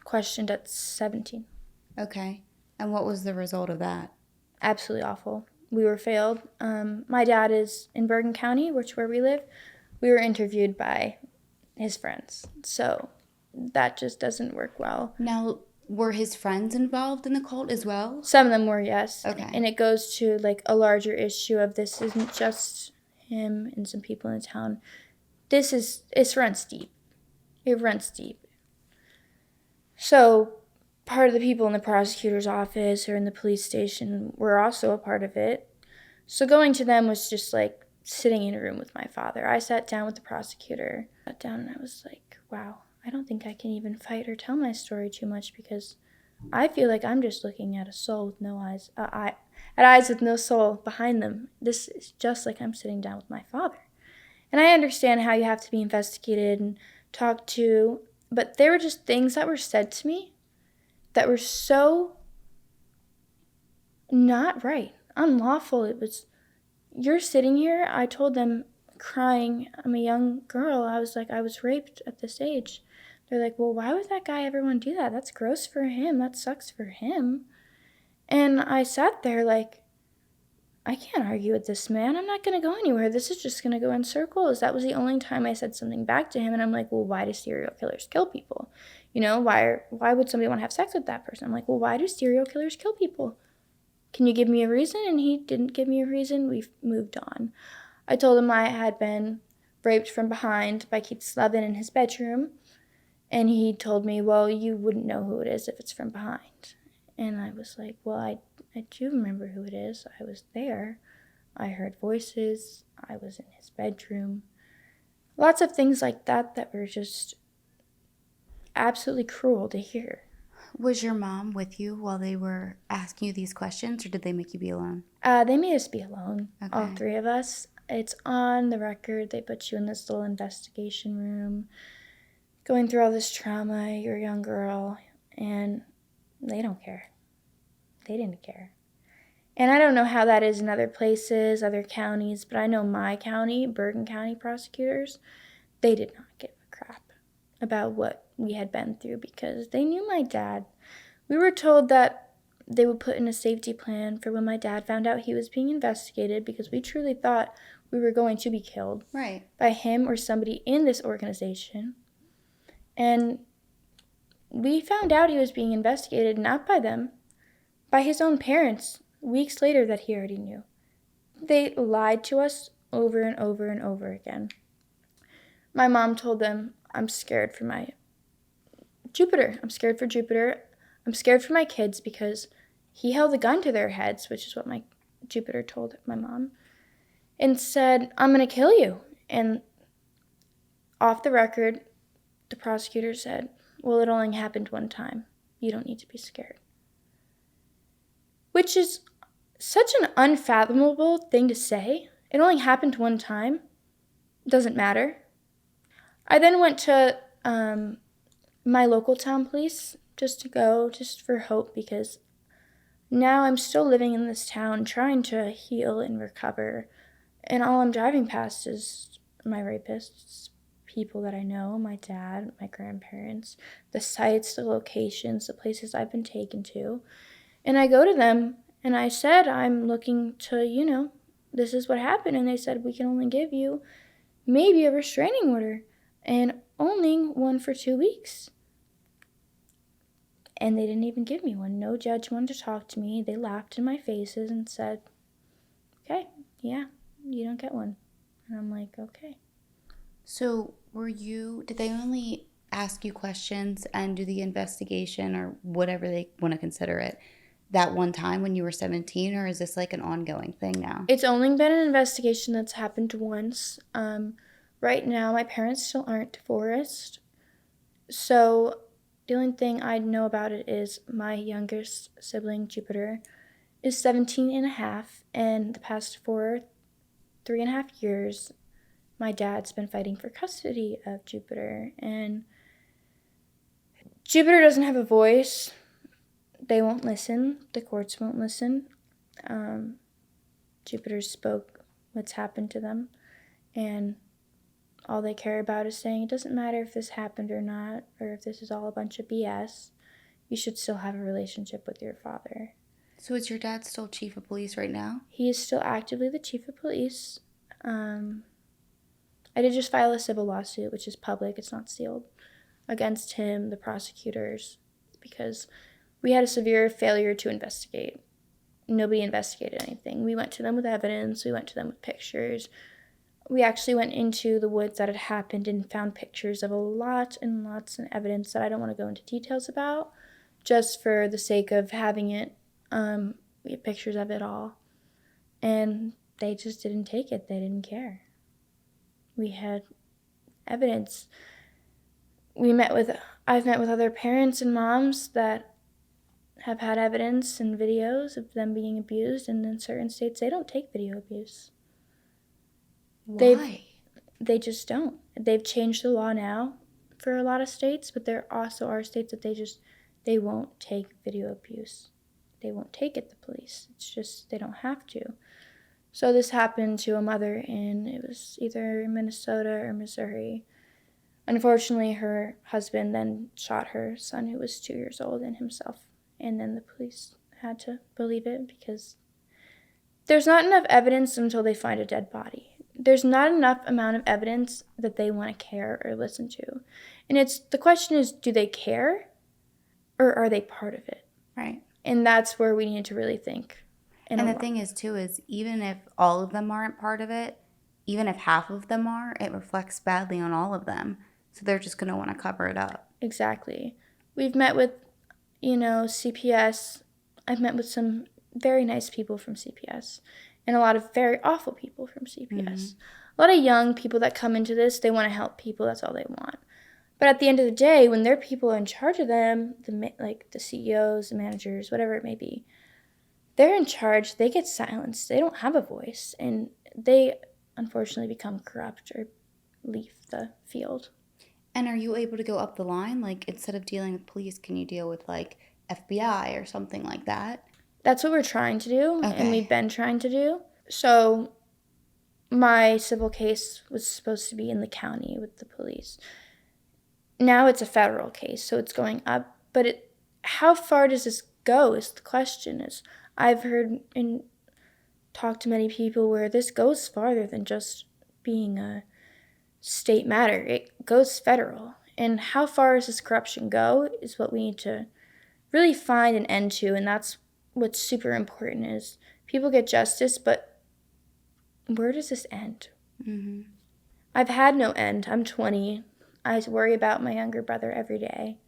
questioned at 17. Okay. And what was the result of that? Absolutely awful. We were failed. My dad is in Bergen County, where we live. We were interviewed by his friends. So that just doesn't work well. Now, were his friends involved in the cult as well? Some of them were, yes. Okay. And it goes to like a larger issue of this isn't just him and some people in the town. It runs deep. It runs deep. So part of the people in the prosecutor's office or in the police station were also a part of it. So going to them was just like sitting in a room with my father. I sat down with the prosecutor, and I was like, wow, I don't think I can even fight or tell my story too much because I feel like I'm just looking at a soul with no eyes, at eyes with no soul behind them. This is just like I'm sitting down with my father. And I understand how you have to be investigated and talked to, but there were just things that were said to me that were so not right, unlawful. It was, you're sitting here. I told them crying, I'm a young girl. I was like, I was raped at this age. They're like, well, why would that guy ever want to do that? That's gross for him. That sucks for him. And I sat there like, I can't argue with this man. I'm not going to go anywhere. This is just going to go in circles. That was the only time I said something back to him. And I'm like, well, why do serial killers kill people? You know, why would somebody want to have sex with that person? I'm like, well, why do serial killers kill people? Can you give me a reason? And he didn't give me a reason. We've moved on. I told him I had been raped from behind by Keith Slevin in his bedroom. And he told me, well, you wouldn't know who it is if it's from behind. And I was like, well, I do remember who it is. I was there. I heard voices. I was in his bedroom. Lots of things like that were just absolutely cruel to hear. Was your mom with you while they were asking you these questions, or did they make you be alone? They made us be alone, Okay. all 3 of us. It's on the record. They put you in this little investigation room, going through all this trauma. You're a young girl, and they don't care. They didn't care. And I don't know how that is in other places, other counties, but I know my county, Bergen County prosecutors, they did not give a crap about what we had been through because they knew my dad. We were told that they would put in a safety plan for when my dad found out he was being investigated because we truly thought we were going to be killed by him or somebody in this organization. And we found out he was being investigated not by them, by his own parents, weeks later that he already knew. They lied to us over and over and over again. My mom told them, I'm scared for my Jupiter. I'm scared for Jupiter. I'm scared for my kids because he held a gun to their heads, which is what my Jupiter told my mom, and said, I'm going to kill you. And off the record, the prosecutor said, well, it only happened one time. You don't need to be scared. Which is such an unfathomable thing to say. It only happened one time. It doesn't matter. I then went to my local town police just for hope, because now I'm still living in this town trying to heal and recover. And all I'm driving past is my rapists, people that I know, my dad, my grandparents, the sites, the locations, the places I've been taken to. And I go to them and I said, I'm looking to, this is what happened. And they said, we can only give you maybe a restraining order and only one for 2 weeks. And they didn't even give me one. No judge wanted to talk to me. They laughed in my faces and said, okay, yeah, you don't get one. And I'm like, okay. So did they only ask you questions and do the investigation or whatever they want to consider it that one time when you were 17, or is this like an ongoing thing now? It's only been an investigation that's happened once. Right now, my parents still aren't divorced. So the only thing I know about it is my youngest sibling, Jupiter, is 17 and a half, and the past 3.5 years, my dad's been fighting for custody of Jupiter, and Jupiter doesn't have a voice. They won't listen. The courts won't listen. Jupiter spoke what's happened to them, and all they care about is saying it doesn't matter if this happened or not, or if this is all a bunch of BS. You should still have a relationship with your father. So is your dad still chief of police right now? He is still actively the chief of police. I did just file a civil lawsuit, which is public, it's not sealed, against him, the prosecutors, because we had a severe failure to investigate. Nobody investigated anything. We went to them with evidence, we went to them with pictures. We actually went into the woods that had happened and found pictures of a lot and lots of evidence that I don't want to go into details about, just for the sake of having it. We had pictures of it all. And they just didn't take it. They didn't care. We had evidence. I've met with other parents and moms that have had evidence and videos of them being abused, and in certain states they don't take video abuse. Why? They just don't. They've changed the law now for a lot of states, but there also are states that they won't take video abuse. They won't take it, the police. It's just they don't have to. So this happened to a mother it was either Minnesota or Missouri. Unfortunately, her husband then shot her son, who was 2 years old, and himself. And then the police had to believe it because there's not enough evidence until they find a dead body. There's not enough amount of evidence that they want to care or listen to. And the question is, do they care or are they part of it? Right. And that's where we need to really think. And the thing is, too, is even if all of them aren't part of it, even if half of them are, it reflects badly on all of them. So they're just going to want to cover it up. Exactly. We've met with, CPS. I've met with some very nice people from CPS and a lot of very awful people from CPS. Mm-hmm. A lot of young people that come into this, they want to help people. That's all they want. But at the end of the day, when there are people in charge of them, the CEOs, the managers, whatever it may be, they're in charge. They get silenced. They don't have a voice. And they, unfortunately, become corrupt or leave the field. And are you able to go up the line? Like, instead of dealing with police, can you deal with, like, FBI or something like that? That's what we're trying to do, and we've been trying to do. So my civil case was supposed to be in the county with the police. Now it's a federal case, so it's going up. But how far does this go is the question. I've heard and talked to many people where this goes farther than just being a state matter. It goes federal. And how far does this corruption go is what we need to really find an end to, and that's what's super important is people get justice, but where does this end? Mm-hmm. I've had no end. I'm 20. I worry about my younger brother every day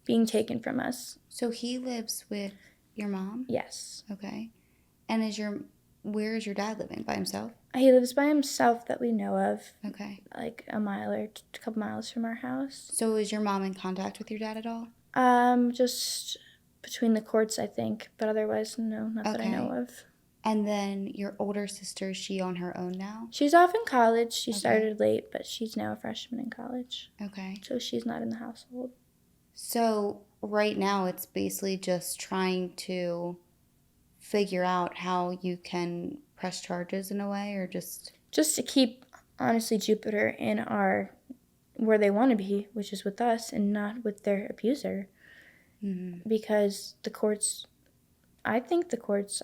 being taken from us. So he lives with your mom? Yes. Okay. And where is your dad living? By himself? He lives by himself that we know of. Okay. Like a mile or a couple miles from our house. So is your mom in contact with your dad at all? Just between the courts, I think. But otherwise, no, not that I know of. And then your older sister, is she on her own now? She's off in college. She started late, but she's now a freshman in college. Okay. So she's not in the household. So right now it's basically just trying to figure out how you can press charges in a way, or just to keep, honestly, Jupiter in where they want to be, which is with us and not with their abuser. Mm-hmm. Because I think the courts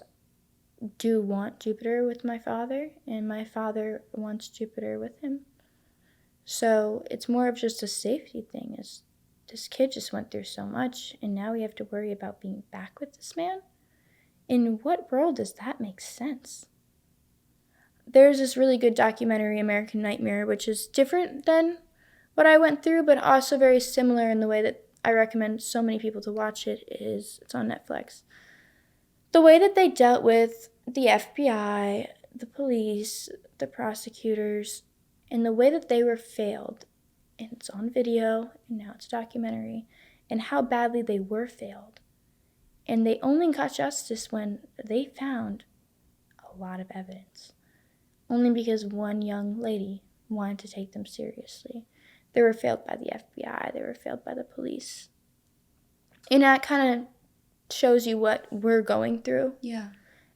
do want Jupiter with my father, and my father wants Jupiter with him. So it's more of just a safety thing. Is this kid just went through so much, and now we have to worry about being back with this man? In what world does that make sense? There's this really good documentary, American Nightmare, which is different than what I went through, but also very similar in the way that I recommend so many people to watch it is it's on Netflix. The way that they dealt with the FBI, the police, the prosecutors, and the way that they were failed, and it's on video, and now it's a documentary, and how badly they were failed. And they only got justice when they found a lot of evidence, only because one young lady wanted to take them seriously. They were failed by the FBI, they were failed by the police. And that kind of shows you what we're going through. Yeah.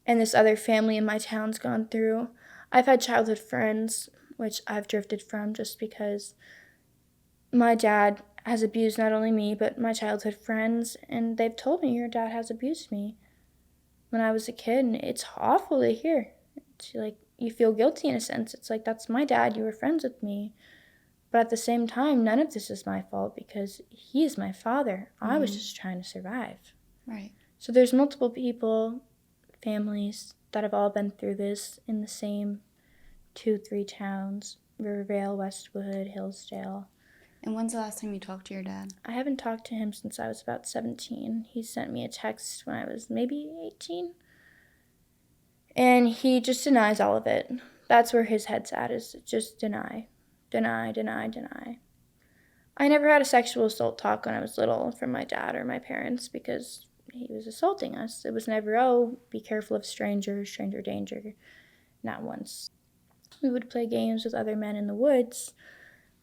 And this other family in my town's gone through. I've had childhood friends, which I've drifted from just because my dad has abused not only me, but my childhood friends, and they've told me, your dad has abused me when I was a kid, and it's awful to hear. It's like, you feel guilty in a sense. It's like, that's my dad, you were friends with me. But at the same time, none of this is my fault because he is my father. I was just trying to survive. Right. So there's multiple people, families, that have all been through this in the same 2-3 towns, Rivervale, Westwood, Hillsdale. And when's the last time you talked to your dad? I haven't talked to him since I was about 17. He sent me a text when I was maybe 18. And he just denies all of it. That's where his head's at, is just deny. Deny, deny, deny. I never had a sexual assault talk when I was little from my dad or my parents because he was assaulting us. It was never, oh, be careful of strangers, stranger danger. Not once. We would play games with other men in the woods.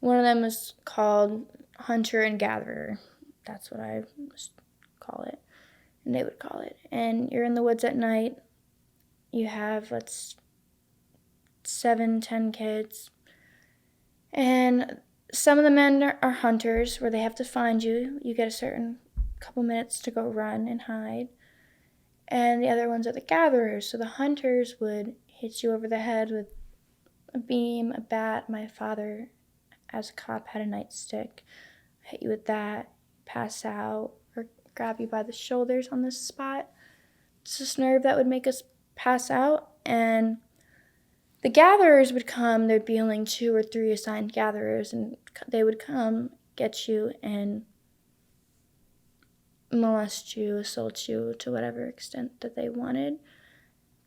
One of them was called Hunter and Gatherer. That's what I call it. And they would call it. And you're in the woods at night. You have, 7-10 kids. And some of the men are hunters, where they have to find you. You get a certain couple minutes to go run and hide. And the other ones are the gatherers. So the hunters would hit you over the head with a beam, a bat. My father, as a cop, had a nightstick. Hit you with that, pass out, or grab you by the shoulders on this spot. It's this nerve that would make us pass out. And the gatherers would come. There'd be only 2 or 3 assigned gatherers, and they would come, get you, and molest you, assault you to whatever extent that they wanted.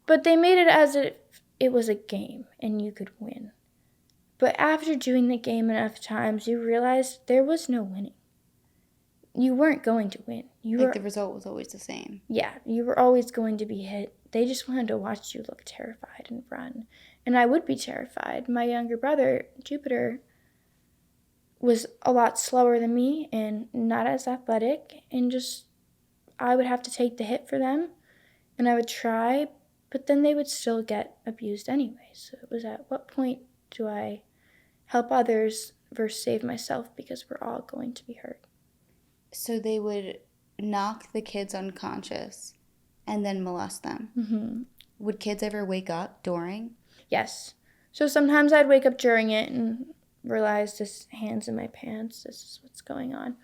But they made it as if it was a game, and you could win. But after doing the game enough times, you realized there was no winning. You weren't going to win. The result was always the same. Yeah, you were always going to be hit. They just wanted to watch you look terrified and run. And I would be terrified. My younger brother, Jupiter, was a lot slower than me and not as athletic. And just, I would have to take the hit for them. And I would try, but then they would still get abused anyway. So it was, at what point do I help others versus save myself, because we're all going to be hurt? So they would knock the kids unconscious and then molest them. Mm-hmm. Would kids ever wake up during? Yes. So sometimes I'd wake up during it and realize this hand's in my pants, this is what's going on.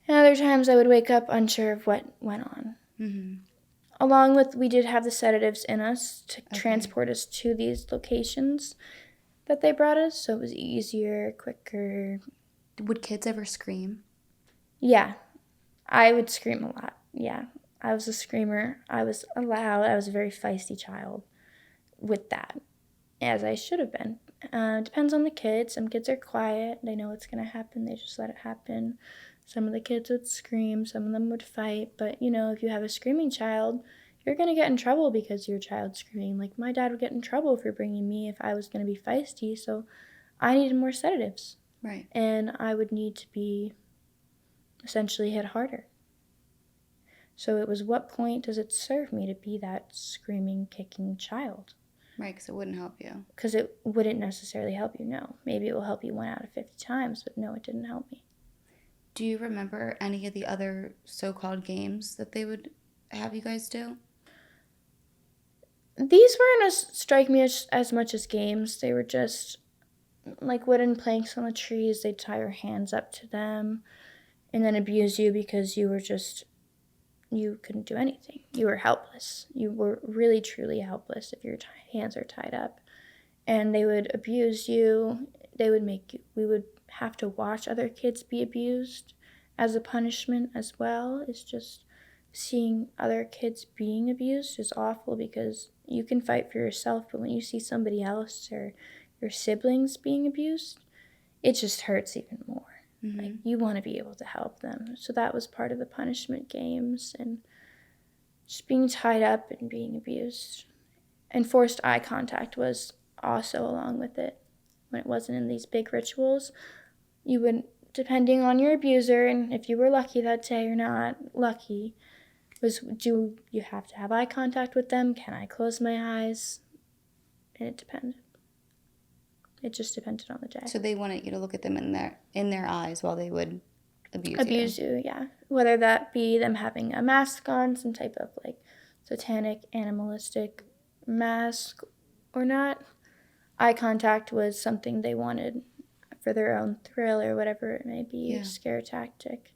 And other times I would wake up unsure of what went on. Mm-hmm. Along with, we did have the sedatives in us to transport us to these locations that they brought us, so it was easier, quicker. Would kids ever scream? Yeah, I would scream a lot. Yeah, I was a screamer. I was loud. I was a very feisty child with that, as I should have been. Depends on the kids. Some kids are quiet. They know what's going to happen. They just let it happen. Some of the kids would scream. Some of them would fight. But, if you have a screaming child, you're going to get in trouble because your child's screaming. Like, my dad would get in trouble for bringing me if I was going to be feisty. So I needed more sedatives. Right. And I would need to be essentially hit harder. So it was, what point does it serve me to be that screaming, kicking child? Right, because it wouldn't help you. Because it wouldn't necessarily help you, no. Maybe it will help you 1 out of 50 times, but no, it didn't help me. Do you remember any of the other so-called games that they would have you guys do? These weren't strike me as much as games. They were just like wooden planks on the trees. They'd tie your hands up to them and then abuse you because you couldn't do anything. You were helpless. You were really, truly helpless if your hands are tied up. And they would abuse you. We would have to watch other kids be abused as a punishment as well. It's just seeing other kids being abused is awful because you can fight for yourself, but when you see somebody else or your siblings being abused, it just hurts even more. Mm-hmm. Like, you want to be able to help them. So that was part of the punishment games, and just being tied up and being abused. And forced eye contact was also along with it. When it wasn't in these big rituals, you would, depending on your abuser and if you were lucky that day or not lucky, do you have to have eye contact with them? Can I close my eyes? And it depended. It just depended on the day. So they wanted you to look at them in their eyes while they would abuse you, yeah. Whether that be them having a mask on, some type of like satanic, animalistic mask or not. Eye contact was something they wanted for their own thrill or whatever it may be, a scare tactic.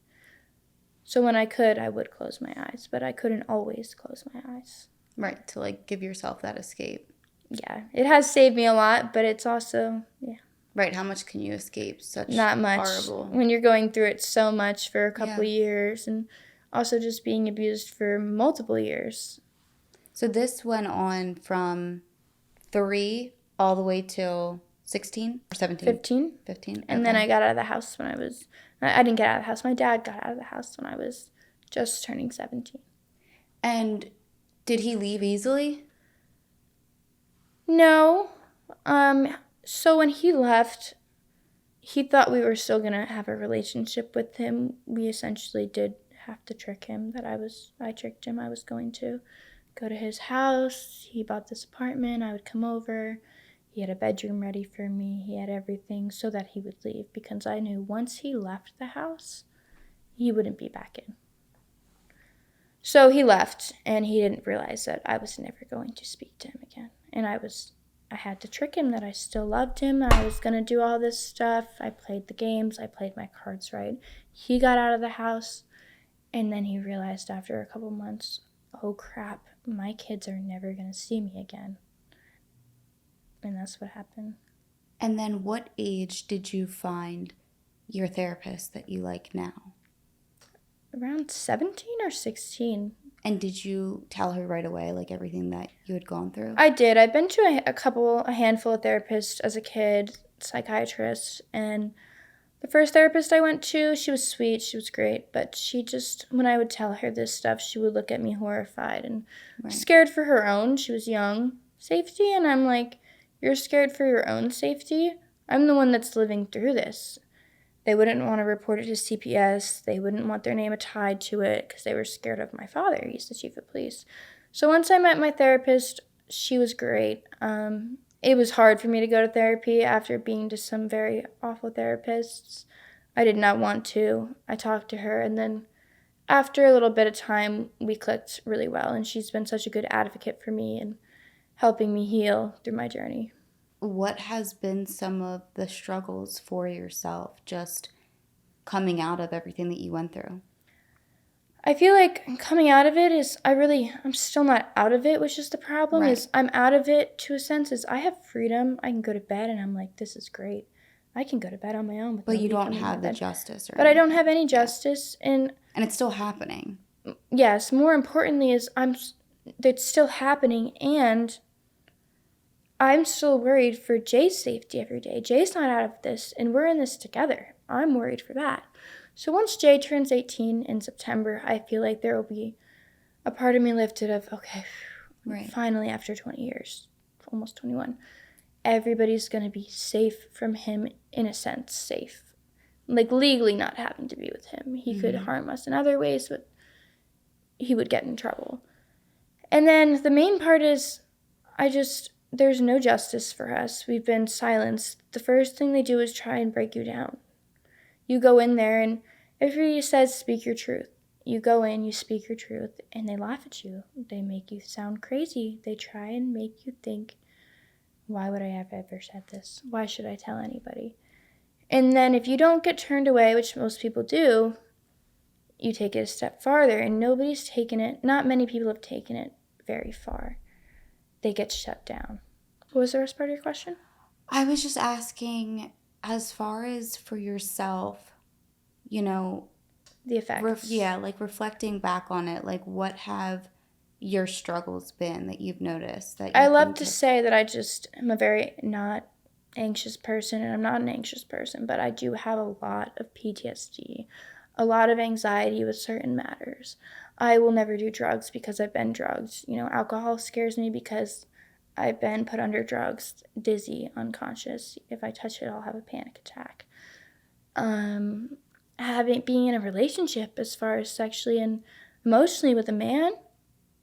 So when I could, I would close my eyes, but I couldn't always close my eyes. Right, to like give yourself that escape. Yeah, it has saved me a lot, but it's also, Right, how much can you escape such not much horrible... when you're going through it so much for a couple years, and also just being abused for multiple years. So this went on from 3 all the way till 16 or 17? 15. 15. And then I got out of the house when I didn't get out of the house. My dad got out of the house when I was just turning 17. And did he leave easily? No. So when he left, he thought we were still going to have a relationship with him. We essentially did have to trick him I tricked him I was going to go to his house. He bought this apartment. I would come over. He had a bedroom ready for me. He had everything so that he would leave, because I knew once he left the house, he wouldn't be back in. So he left, and he didn't realize that I was never going to speak to him again. And I had to trick him that I still loved him. I was going to do all this stuff. I played the games. I played my cards right. He got out of the house, and then he realized after a couple months, oh crap, my kids are never going to see me again. And that's what happened. And then what age did you find your therapist that you like now? Around 17 or 16. And did you tell her right away, like, everything that you had gone through? I did. I've been to a handful of therapists as a kid, psychiatrists, and the first therapist I went to, she was sweet, she was great, but she just, when I would tell her this stuff, she would look at me horrified and scared for her own, she was young, safety, and I'm like, you're scared for your own safety? I'm the one that's living through this. They wouldn't want to report it to CPS. They wouldn't want their name tied to it because they were scared of my father. He's the chief of police. So once I met my therapist, she was great. It was hard for me to go to therapy after being to some very awful therapists. I did not want to. I talked to her, and then after a little bit of time, we clicked really well, and she's been such a good advocate for me and helping me heal through my journey. What has been some of the struggles for yourself just coming out of everything that you went through? I feel like coming out of it is, I'm still not out of it, which is the problem, is I'm out of it to a sense, is I have freedom. I can go to bed and I'm like, this is great. I can go to bed on my own. But you don't have the justice. But I don't have any justice. And it's still happening. Yes, more importantly is it's still happening, and I'm still worried for Jay's safety every day. Jay's not out of this, and we're in this together. I'm worried for that. So once Jay turns 18 in September, I feel like there will be a part of me lifted of, okay, finally after 20 years, almost 21, everybody's going to be safe from him, in a sense, safe. Like legally not having to be with him. He could harm us in other ways, but he would get in trouble. And then the main part is, there's no justice for us. We've been silenced. The first thing they do is try and break you down. You go in there, and everybody says, speak your truth. You go in, you speak your truth, and they laugh at you. They make you sound crazy. They try and make you think, why would I have ever said this? Why should I tell anybody? And then if you don't get turned away, which most people do, you take it a step farther, and nobody's taken it. Not many people have taken it very far. They get shut down. What was the rest part of your question? I was just asking, as far as for yourself, you know, The effects. like reflecting back on it, like what have your struggles been that you've noticed that I you love think to have, say that I just am a very not anxious person, and I'm not an anxious person, but I do have a lot of PTSD, a lot of anxiety with certain matters. I will never do drugs because I've been drugged. Alcohol scares me because I've been put under drugs, dizzy, unconscious. If I touch it, I'll have a panic attack. Being in a relationship as far as sexually and emotionally with a man,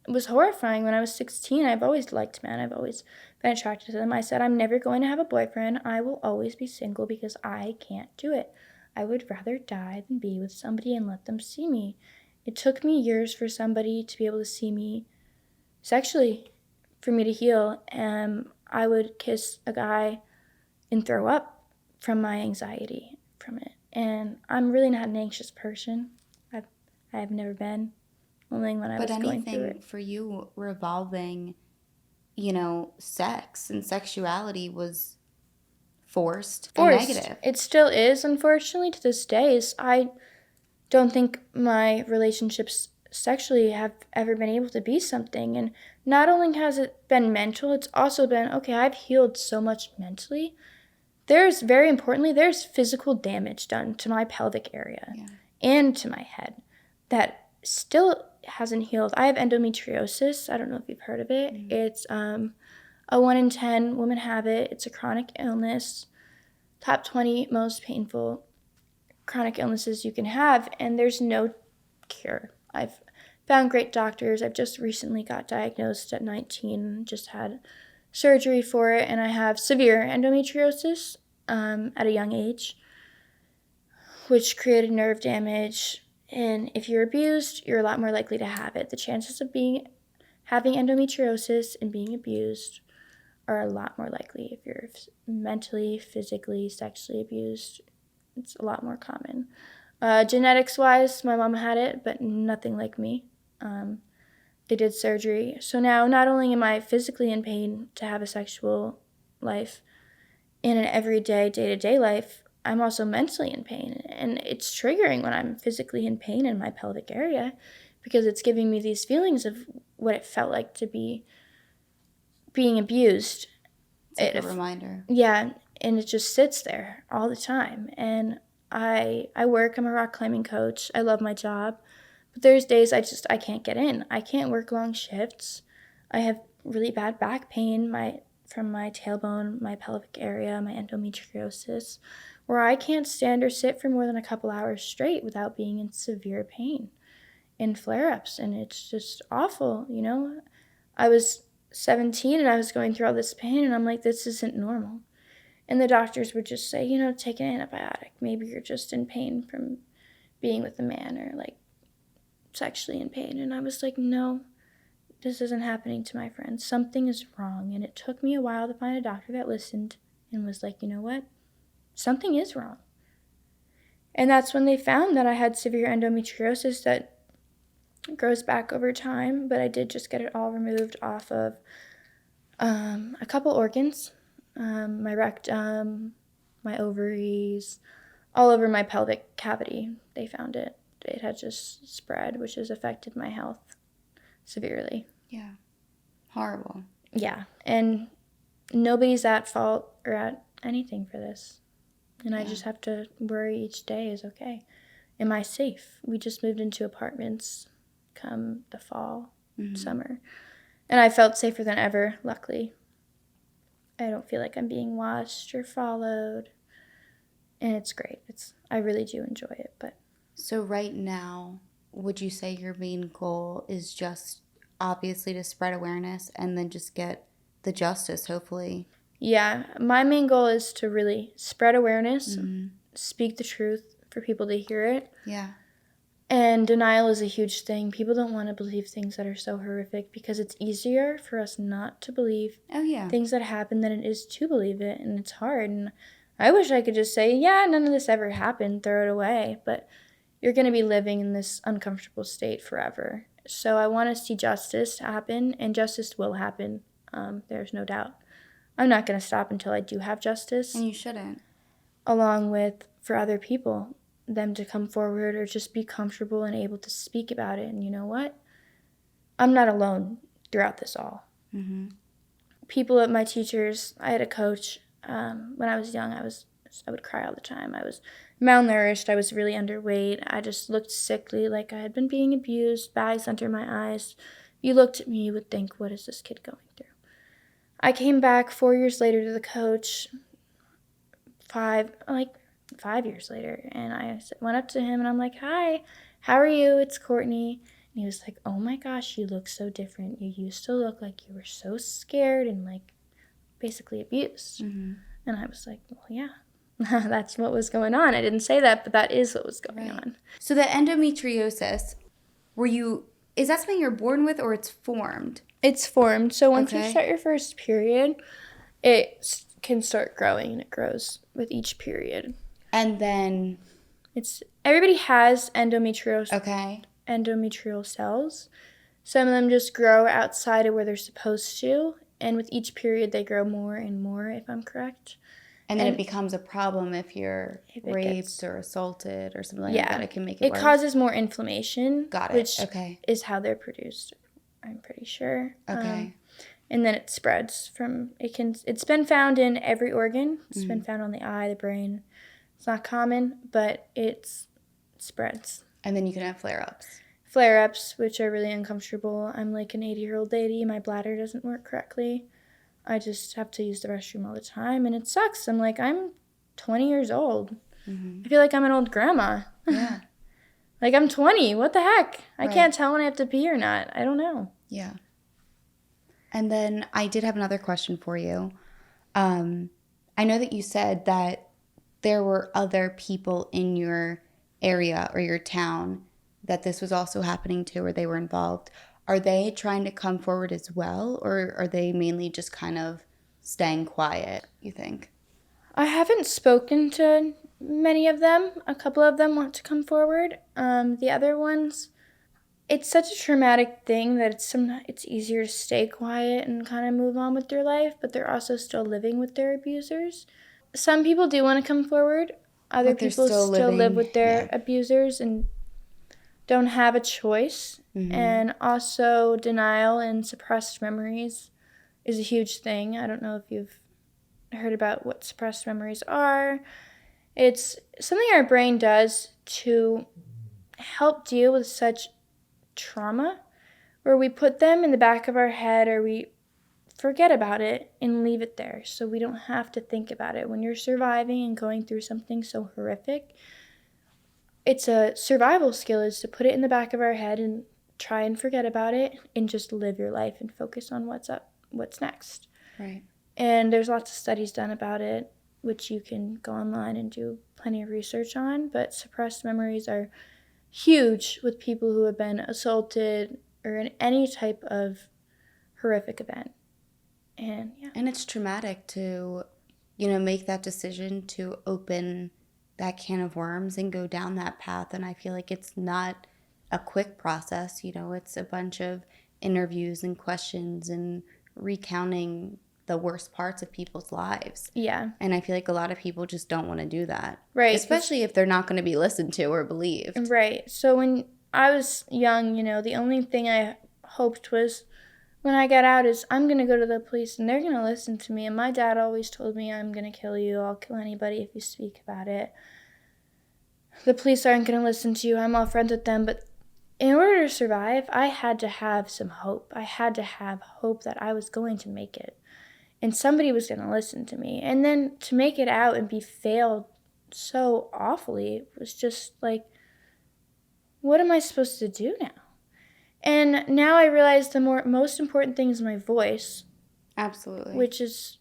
it was horrifying. When I was 16, I've always liked men. I've always been attracted to them. I said, I'm never going to have a boyfriend. I will always be single because I can't do it. I would rather die than be with somebody and let them see me. It took me years for somebody to be able to see me sexually, for me to heal. And I would kiss a guy and throw up from my anxiety from it. And I'm really not an anxious person. I've never been, only when I but was going through anything it. for you revolving, you know, sex and sexuality was forced and Forced. negative. It still is, unfortunately, to this day. I don't think my relationships sexually have ever been able to be something. And not only has it been mental, it's also been, okay, I've healed so much mentally. Very importantly, there's physical damage done to my pelvic area and to my head that still hasn't healed. I have endometriosis. I don't know if you've heard of it. It's a 1 in 10 women have it. It's a chronic illness. Top 20 most painful chronic illnesses you can have, and there's no cure. I've found great doctors. I've just recently got diagnosed at 19, just had surgery for it, and I have severe endometriosis at a young age, which created nerve damage. And if you're abused, you're a lot more likely to have it. The chances of having endometriosis and being abused are a lot more likely. If you're mentally, physically, sexually abused, it's a lot more common. Genetics-wise, my mom had it, but nothing like me. They did surgery. So now not only am I physically in pain to have a sexual life in an everyday, day-to-day life, I'm also mentally in pain. And it's triggering when I'm physically in pain in my pelvic area because it's giving me these feelings of what it felt like to be being abused. It's like a reminder. Yeah, and it just sits there all the time. And I'm a rock climbing coach. I love my job. But there's days I can't get in. I can't work long shifts. I have really bad back pain from my tailbone, my pelvic area, my endometriosis, where I can't stand or sit for more than a couple hours straight without being in severe pain and flare-ups. And it's just awful, I was 17 and I was going through all this pain, and I'm like, this isn't normal. And the doctors would just say, take an antibiotic. Maybe you're just in pain from being with a man or like sexually in pain. And I was like, no, this isn't happening to my friends. Something is wrong. And it took me a while to find a doctor that listened and was like, you know what? Something is wrong. And that's when they found that I had severe endometriosis that grows back over time, but I did just get it all removed off of a couple organs, my rectum, my ovaries, all over my pelvic cavity. They found it. It had just spread, which has affected my health severely. Yeah. Horrible. Yeah. And nobody's at fault or at anything for this. And I just have to worry each day is okay. Am I safe? We just moved into apartments come the fall, summer. And I felt safer than ever, luckily. I don't feel like I'm being watched or followed. And it's great. I really do enjoy it. But so right now, would you say your main goal is just obviously to spread awareness and then just get the justice, hopefully? Yeah, my main goal is to really spread awareness, speak the truth for people to hear it. Yeah. And denial is a huge thing. People don't want to believe things that are so horrific because it's easier for us not to believe things that happen than it is to believe it. And it's hard. And I wish I could just say, yeah, none of this ever happened, throw it away. But you're going to be living in this uncomfortable state forever. So I want to see justice happen, and justice will happen. There's no doubt. I'm not going to stop until I do have justice. And you shouldn't. along with for other people, them to come forward or just be comfortable and able to speak about it. And you know what? I'm not alone throughout this all. Mm-hmm. People at my teachers, I had a coach. When I was young, I would cry all the time. I was malnourished. I was really underweight. I just looked sickly, like I had been being abused, bags under my eyes. If you looked at me, you would think, what is this kid going through? I came back 4 years later to the coach, 5 years later, and I went up to him and I'm like, hi, how are you? It's Courtney. And he was like, oh my gosh, you look so different. You used to look like you were so scared and like basically abused. Mm-hmm. And I was like, well, yeah, that's what was going on. I didn't say that, but that is what was going on. So the endometriosis, is that something you're born with or it's formed? It's formed. So once you start your first period, it can start growing, and it grows with each period. And then everybody has endometrial cells. Some of them just grow outside of where they're supposed to, and with each period they grow more and more, if I'm correct. And then it becomes a problem if you're raped or assaulted or something like that. It can make it worse. It causes more inflammation. Got it. Which is how they're produced, I'm pretty sure. Okay. And then it spreads it's been found in every organ. It's been found on the eye, the brain. It's not common, but it spreads. And then you can have flare-ups. Flare-ups, which are really uncomfortable. I'm like an 80-year-old lady. My bladder doesn't work correctly. I just have to use the restroom all the time, and it sucks. I'm 20 years old. Mm-hmm. I feel like I'm an old grandma. Yeah. Like, I'm 20. What the heck? I can't tell when I have to pee or not. I don't know. Yeah. And then I did have another question for you. I know that you said that there were other people in your area or your town that this was also happening to, or they were involved. Are they trying to come forward as well, or are they mainly just kind of staying quiet, you think? I haven't spoken to many of them. A couple of them want to come forward. The other ones, it's such a traumatic thing that it's easier to stay quiet and kind of move on with their life, but they're also still living with their abusers. Some people do want to come forward. Other people still live with their abusers and don't have a choice. Mm-hmm. And also denial and suppressed memories is a huge thing. I don't know if you've heard about what suppressed memories are. It's something our brain does to help deal with such trauma, where we put them in the back of our head or we forget about it and leave it there so we don't have to think about it. When you're surviving and going through something so horrific, it's a survival skill is to put it in the back of our head and try and forget about it and just live your life and focus on what's next. Right. And there's lots of studies done about it, which you can go online and do plenty of research on, but suppressed memories are huge with people who have been assaulted or in any type of horrific event. And it's traumatic to, make that decision to open that can of worms and go down that path. And I feel like it's not a quick process. It's a bunch of interviews and questions and recounting the worst parts of people's lives. Yeah. And I feel like a lot of people just don't want to do that. Right. Especially if they're not going to be listened to or believed. Right. So when I was young, the only thing I hoped was when I got out is I'm going to go to the police and they're going to listen to me. And my dad always told me, I'm going to kill you. I'll kill anybody if you speak about it. The police aren't going to listen to you. I'm all friends with them. But in order to survive, I had to have some hope. I had to have hope that I was going to make it. And somebody was going to listen to me. And then to make it out and be failed so awfully, it was just like, what am I supposed to do now? And now I realize the most important thing is my voice. Absolutely. Which is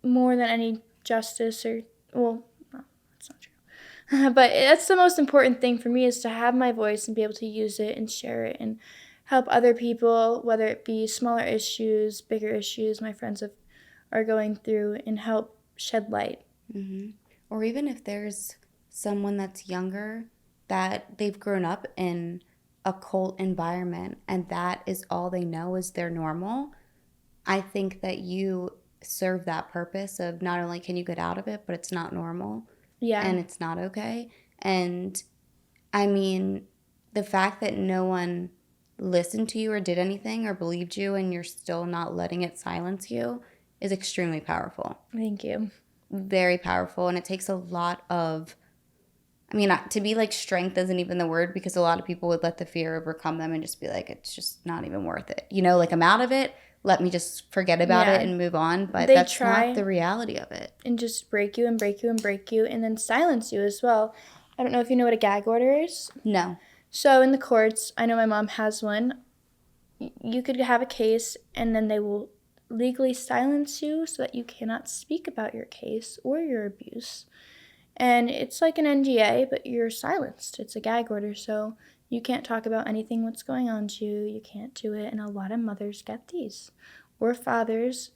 more than any justice or, well, no, that's not true. But that's the most important thing for me, is to have my voice and be able to use it and share it and help other people, whether it be smaller issues, bigger issues my friends are going through, and help shed light. Mm-hmm. Or even if there's someone that's younger that they've grown up in a cult environment and that is all they know is their normal, I think that you serve that purpose of not only can you get out of it, but it's not normal Yeah. and it's not okay. And I mean, the fact that no one listened to you or did anything or believed you and you're still not letting it silence you is extremely powerful. Thank you. Very powerful. And it takes a lot of, I mean, to be like strength isn't even the word, because a lot of people would let the fear overcome them and just be like, it's just not even worth it. You know, like, I'm out of it. Let me just forget about it and move on. But They that's try not the reality of it. and just break you and break you and break you and then silence you as well. I don't know if you know what a gag order is. No. So in the courts, I know my mom has one. You could have a case and then they will legally silence you so that you cannot speak about your case or your abuse. And it's like an NGA, but you're silenced. It's a gag order, so you can't talk about anything what's going on to you. You can't do it, and a lot of mothers get these, or fathers,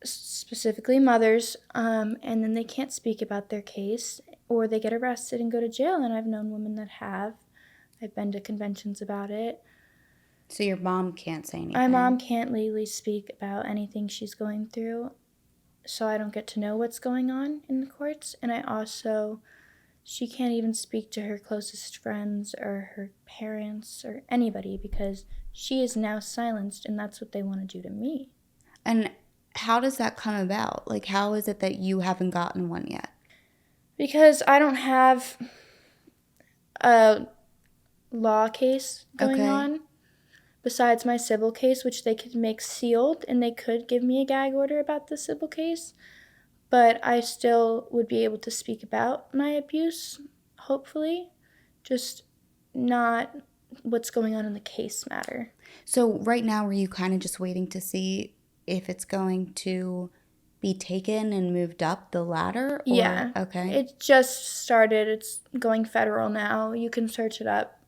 specifically mothers, and then they can't speak about their case, or they get arrested and go to jail, and I've known women that have. I've been to conventions about it. So your mom can't say anything? My mom can't legally speak about anything she's going through, so I don't get to know what's going on in the courts, and she can't even speak to her closest friends or her parents or anybody because she is now silenced, and that's what they want to do to me. And how does that come about? Like, how is it that you haven't gotten one yet? Because I don't have a law case going on besides my civil case, which they could make sealed, and they could give me a gag order about the civil case. But I still would be able to speak about my abuse, hopefully, just not what's going on in the case matter. So right now, were you kind of just waiting to see if it's going to be taken and moved up the ladder? Or? Yeah. Okay. It just started. It's going federal now. You can search it up.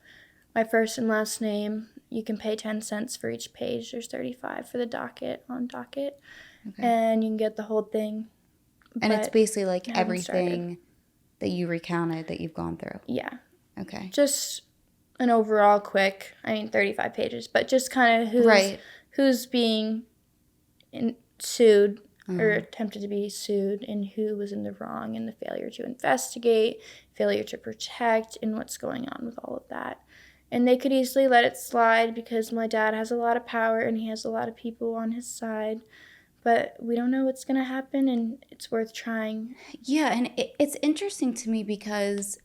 My first and last name. You can pay 10 cents for each page. There's 35 for the docket. Okay. And you can get the whole thing. And it's basically like everything that you recounted that you've gone through. Yeah. Okay. Just an overall quick, 35 pages, but just kind of who's being sued or attempted to be sued and who was in the wrong and the failure to investigate, failure to protect, and what's going on with all of that. And they could easily let it slide because my dad has a lot of power and he has a lot of people on his side. But we don't know what's going to happen, and it's worth trying. Yeah, and it's interesting to me because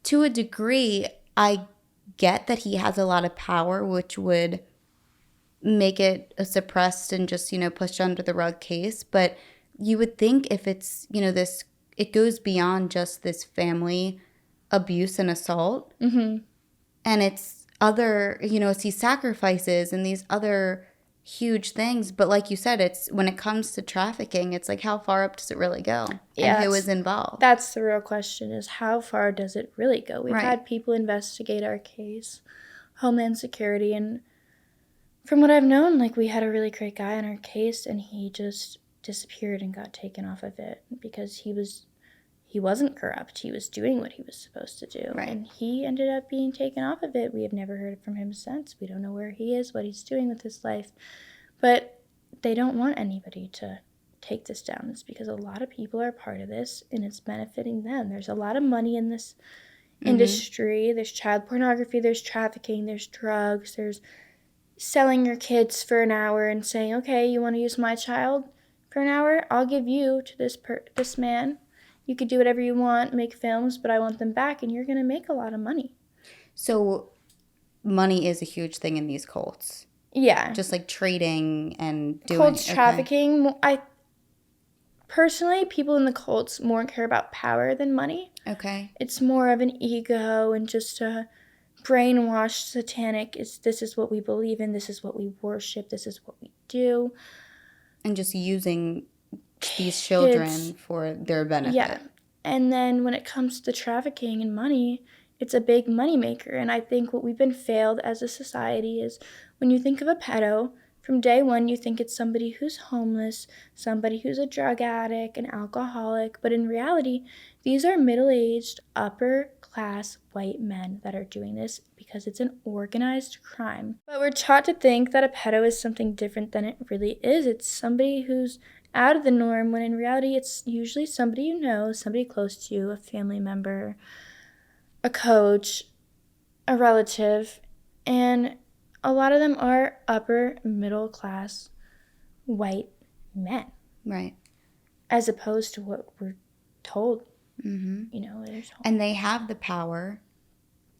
to a degree, I get that he has a lot of power, which would make it a suppressed and just, pushed under the rug case. But you would think if it's, it goes beyond just this family abuse and assault. Mm-hmm. And it's other, it's these sacrifices and these other huge things. But like you said, it's when it comes to trafficking, it's like, how far up does it really go? Yeah, and who is involved? That's the real question, is how far does it really go? We've had people investigate our case, Homeland Security, and from what I've known, we had a really great guy on our case, and he just disappeared and got taken off of it because he wasn't corrupt. He was doing what he was supposed to do. Right. And he ended up being taken off of it. We have never heard from him since. We don't know where he is, what he's doing with his life. But they don't want anybody to take this down. It's because a lot of people are part of this, and it's benefiting them. There's a lot of money in this industry. There's child pornography. There's trafficking. There's drugs. There's selling your kids for an hour and saying, okay, you want to use my child for an hour? I'll give you to this man. You could do whatever you want, make films, but I want them back, and you're going to make a lot of money. So money is a huge thing in these cults. Yeah. Just like trading and doing... Cults, trafficking. Personally, people in the cults more care about power than money. Okay. It's more of an ego and just a brainwashed satanic. This is what we believe in, this is what we worship, this is what we do. And just using these children for their benefit. Yeah. And then when it comes to trafficking and money, it's a big money maker. And I think what we've been failed as a society is when you think of a pedo, from day one you think it's somebody who's homeless, somebody who's a drug addict, an alcoholic. But in reality, these are middle-aged, upper class white men that are doing this because it's an organized crime. But we're taught to think that a pedo is something different than it really is. It's somebody who's out of the norm, when in reality it's usually somebody you know, somebody close to you, a family member, a coach, a relative, and a lot of them are upper middle class white men. Right. As opposed to what we're told. Mm-hmm. You know, and they have the power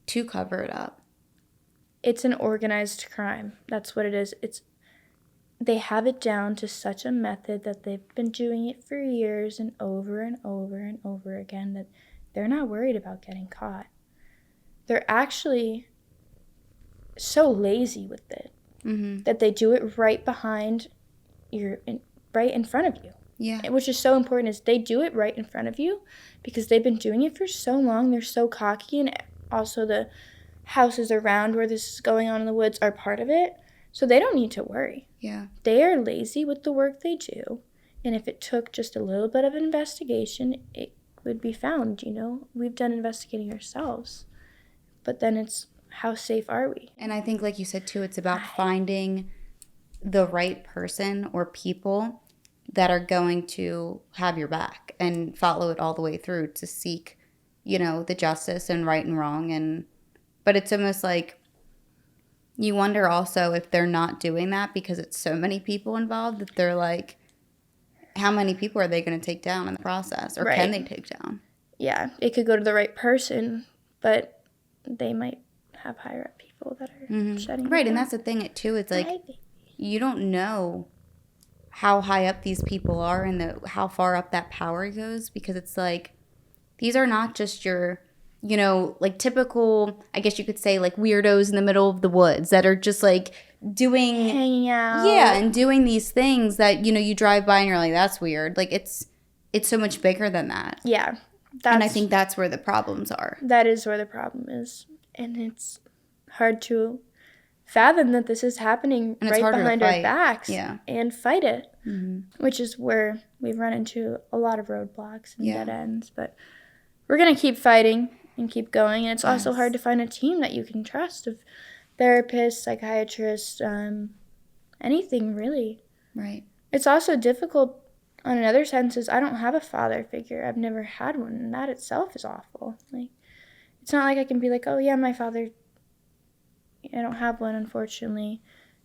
to cover it up. It's an organized crime. That's what it is. They have it down to such a method that they've been doing it for years and over and over and over again that they're not worried about getting caught. They're actually so lazy with it that they do it right behind right in front of you. Yeah. Which is so important is they do it right in front of you because they've been doing it for so long. They're so cocky, and also the houses around where this is going on in the woods are part of it. So they don't need to worry. Yeah. They are lazy with the work they do. And if it took just a little bit of an investigation, it would be found, you know. We've done investigating ourselves. But then it's how safe are we? And I think, like you said, too, it's about finding the right person or people that are going to have your back and follow it all the way through to seek, you know, the justice and right and wrong. But it's almost like you wonder also if they're not doing that because it's so many people involved that they're like, how many people are they going to take down in the process, or can they take down? Yeah, it could go to the right person, but they might have higher up people that are shutting right, down. and that's the thing too. It's like you don't know how high up these people are and how far up that power goes, because it's like these are not just your, you know, like typical, I guess you could say, like weirdos in the middle of the woods that are just like hanging out. Yeah, and doing these things that, you know, you drive by and you're like, that's weird. Like it's so much bigger than that. Yeah. And I think that's where the problems are. That is where the problem is. And it's hard to fathom that this is happening right behind our backs and fight it, which is where we've run into a lot of roadblocks and dead ends. But we're going to keep fighting and keep going. And it's also hard to find a team that you can trust, of therapists, psychiatrists, anything really. Right. It's also difficult on another sense is I don't have a father figure. I've never had one, and that itself is awful. Like, it's not like I can be like, oh yeah, my father, I don't have one, unfortunately.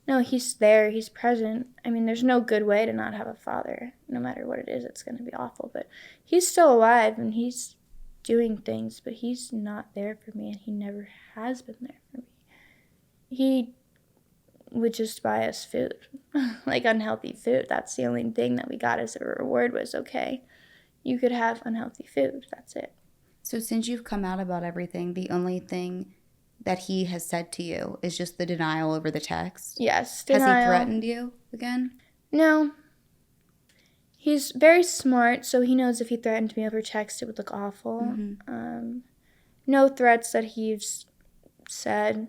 No, he's there, he's present. I mean, there's no good way to not have a father. No matter what it is, it's going to be awful. But he's still alive, and he's doing things, but he's not there for me, and he never has been there for me. He would just buy us food, like unhealthy food. That's the only thing that we got as a reward was, okay, you could have unhealthy food. That's it. So since you've come out about everything, the only thing that he has said to you is just the denial over the text? Yes, denial. Has he threatened you again? No. He's very smart, so he knows if he threatened me over text, it would look awful. No threats that he's said,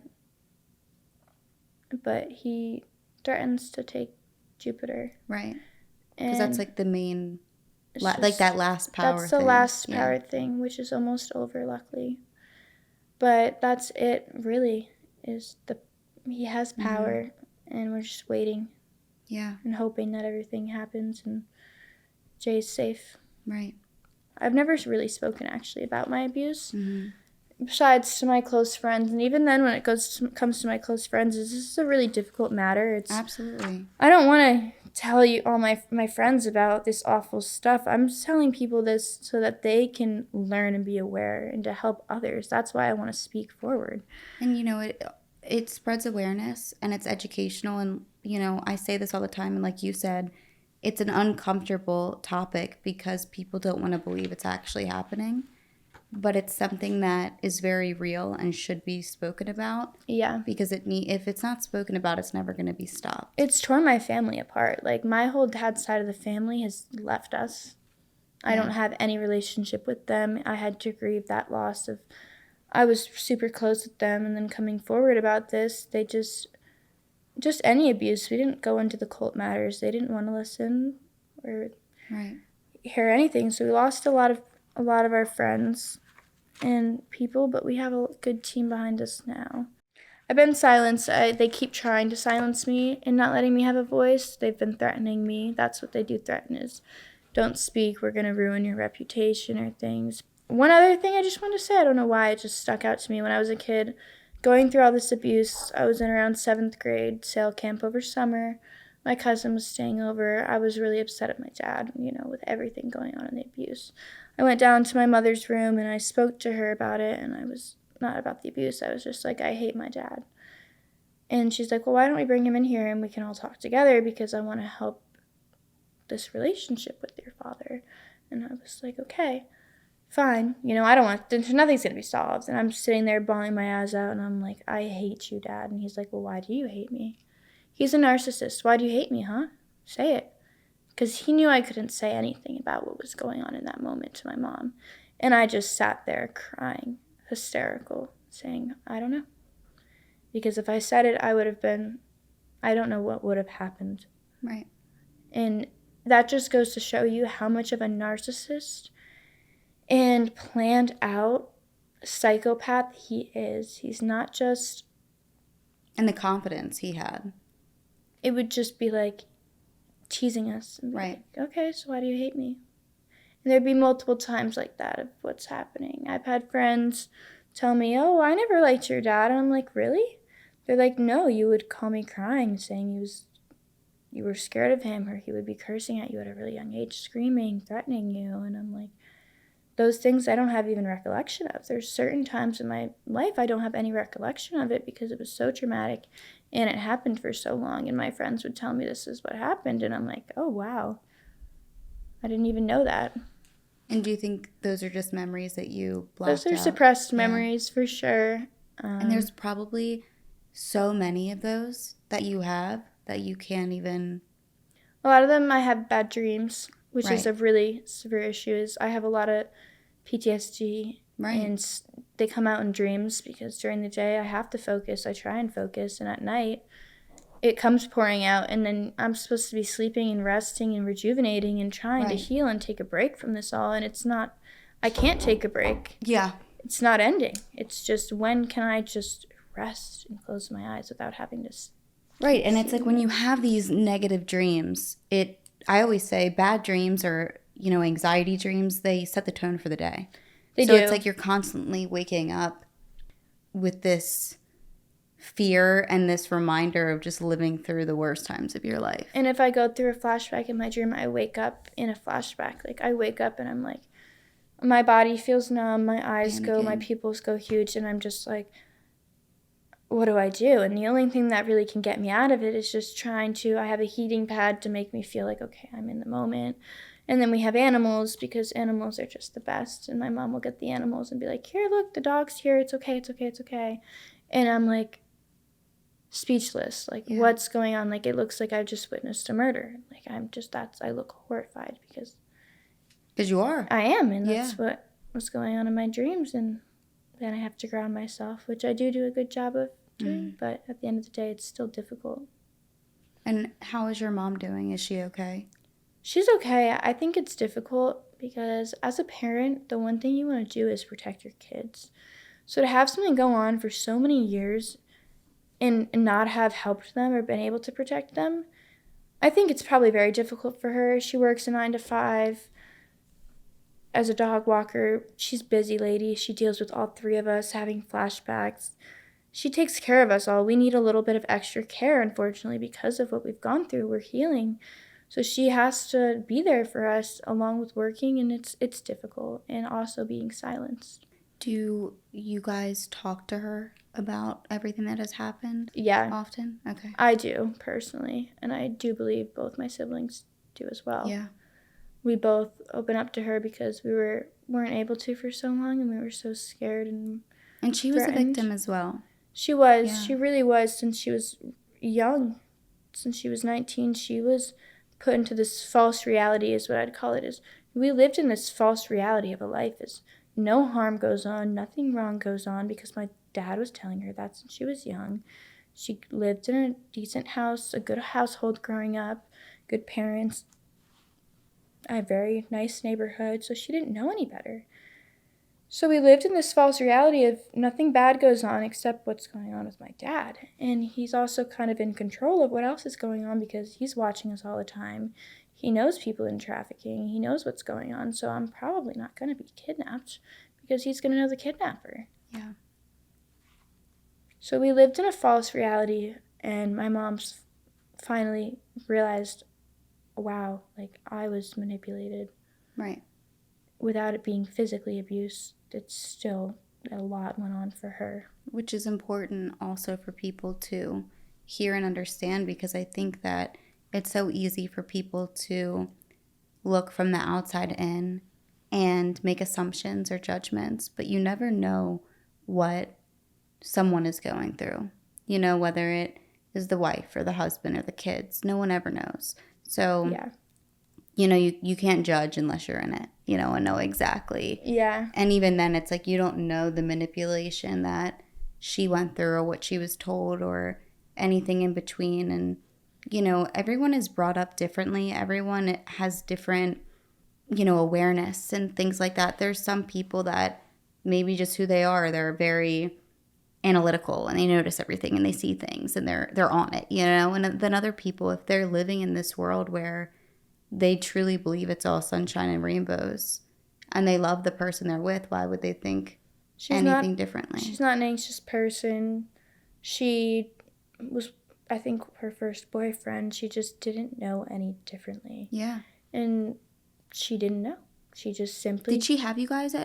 but he threatens to take Jupiter. Right. Because that's like the main, like that last power thing. That's the last power thing, which is almost over, luckily. But that's it, really, is he has power, and we're just waiting. Yeah. And hoping that everything happens and Jay's safe. Right. I've never really spoken, actually, about my abuse. Besides to my close friends, and even then when it comes to my close friends, this is a really difficult matter. Absolutely. I don't want to tell you all my friends about this awful stuff. I'm telling people this so that they can learn and be aware and to help others. That's why I want to speak forward. And you know, it spreads awareness, and it's educational, and you know, I say this all the time, and like you said, it's an uncomfortable topic because people don't want to believe it's actually happening. But it's something that is very real and should be spoken about. Yeah. Because if it's not spoken about, it's never going to be stopped. It's torn my family apart. Like, my whole dad's side of the family has left us. I don't have any relationship with them. I had to grieve that loss of, I was super close with them, and then coming forward about this, they just any abuse. We didn't go into the cult matters. They didn't want to listen or hear anything. So we lost a lot of our friends, and people, but we have a good team behind us now. I've been silenced. They keep trying to silence me and not letting me have a voice. They've been threatening me. That's what they do, threaten is, don't speak, we're going to ruin your reputation or things. One other thing I just want to say, I don't know why, it just stuck out to me when I was a kid. Going through all this abuse, I was in around 7th grade, sail camp over summer. My cousin was staying over. I was really upset at my dad, with everything going on in the abuse. I went down to my mother's room and I spoke to her about it, and I was not about the abuse. I was just like, I hate my dad. And she's like, well, why don't we bring him in here and we can all talk together because I want to help this relationship with your father. And I was like, okay, fine. I don't want, nothing's going to be solved. And I'm sitting there bawling my eyes out and I'm like, I hate you, Dad. And he's like, well, why do you hate me? He's a narcissist. Why do you hate me, huh? Say it. Because he knew I couldn't say anything about what was going on in that moment to my mom. And I just sat there crying, hysterical, saying, I don't know. Because if I said it, I don't know what would have happened. Right. And that just goes to show you how much of a narcissist and planned out psychopath he is. He's not just... And the confidence he had. It would just be like teasing us. And right. Like, okay, so why do you hate me? And there'd be multiple times like that of what's happening. I've had friends tell me, oh, I never liked your dad. And I'm like, really? They're like, no, you would call me crying, saying you were scared of him, or he would be cursing at you at a really young age, screaming, threatening you. And I'm like, those things I don't have even recollection of. There's certain times in my life I don't have any recollection of it because it was so traumatic and it happened for so long. And my friends would tell me this is what happened. And I'm like, oh, wow. I didn't even know that. And do you think those are just memories that you blocked out? Those are suppressed memories for sure. And there's probably so many of those that you have that you can't even... A lot of them I have bad dreams, which is a really severe issue. I have a lot of PTSD, and they come out in dreams because during the day I have to focus. I try and focus, and at night it comes pouring out, and then I'm supposed to be sleeping and resting and rejuvenating and trying to heal and take a break from this all, and it's not... I can't take a break. Yeah. It's not ending. It's just, when can I just rest and close my eyes without having to... Right, and it's like when you have these negative dreams, I always say bad dreams or, anxiety dreams, they set the tone for the day. They do. So it's like you're constantly waking up with this fear and this reminder of just living through the worst times of your life. And if I go through a flashback in my dream, I wake up in a flashback. Like, I wake up and I'm like, my body feels numb, my eyes go, my pupils go huge, and I'm just like, what do I do? And the only thing that really can get me out of it is just I have a heating pad to make me feel like, okay, I'm in the moment. And then we have animals, because animals are just the best. And my mom will get the animals and be like, here, look, the dog's here. It's okay, it's okay, it's okay. And I'm like speechless. Like, what's going on? Like, it looks like I've just witnessed a murder. Like, I look horrified because you are. I am. And that's what's going on in my dreams. And then I have to ground myself, which I do a good job of doing. But at the end of the day, it's still difficult. And how is your mom doing? Is she okay? She's okay. I think it's difficult because as a parent, the one thing you want to do is protect your kids. So to have something go on for so many years and not have helped them or been able to protect them, I think it's probably very difficult for her. She works a 9 to 5 as a dog walker. She's a busy lady. She deals with all 3 of us having flashbacks. She takes care of us all. We need a little bit of extra care, unfortunately, because of what we've gone through. We're healing. So she has to be there for us along with working, and it's difficult, and also being silenced. Do you guys talk to her about everything that has happened? Yeah. Often? Okay. I do, personally, and I do believe both my siblings do as well. Yeah. We both open up to her because we weren't able to for so long, and we were so scared and she was a victim as well. She was. Yeah. She really was. Since she was young, since she was 19, she was put into this false reality, is what I'd call it. Is we lived in this false reality of a life is no harm goes on, nothing wrong goes on, because my dad was telling her that since she was young. She lived in a decent house, a good household growing up, good parents, a very nice neighborhood, so she didn't know any better. So we lived in this false reality of nothing bad goes on except what's going on with my dad. And he's also kind of in control of what else is going on because he's watching us all the time. He knows people in trafficking. He knows what's going on. So I'm probably not going to be kidnapped because he's going to know the kidnapper. Yeah. So we lived in a false reality, and my mom's finally realized, wow, like I was manipulated. Right. Without it being physically abused, it's still a lot went on for her. Which is important also for people to hear and understand, because I think that it's so easy for people to look from the outside in and make assumptions or judgments, but you never know what someone is going through. You know, whether it is the wife or the husband or the kids. No one ever knows. So, Yeah. you know, you can't judge unless you're in it, you know, and know exactly. Yeah. And even then, it's like you don't know the manipulation that she went through or what she was told or anything in between. And, you know, everyone is brought up differently. Everyone has different, you know, awareness and things like that. There's some people that maybe just who they are, they're very analytical and they notice everything and they see things and they're on it, you know. And then other people, if they're living in this world where they truly believe it's all sunshine and rainbows and they love the person they're with, why would they think anything differently? She's not an anxious person. She was, I think, her first boyfriend. She just didn't know any differently. Yeah. And she didn't know. She just simply... Did she have you guys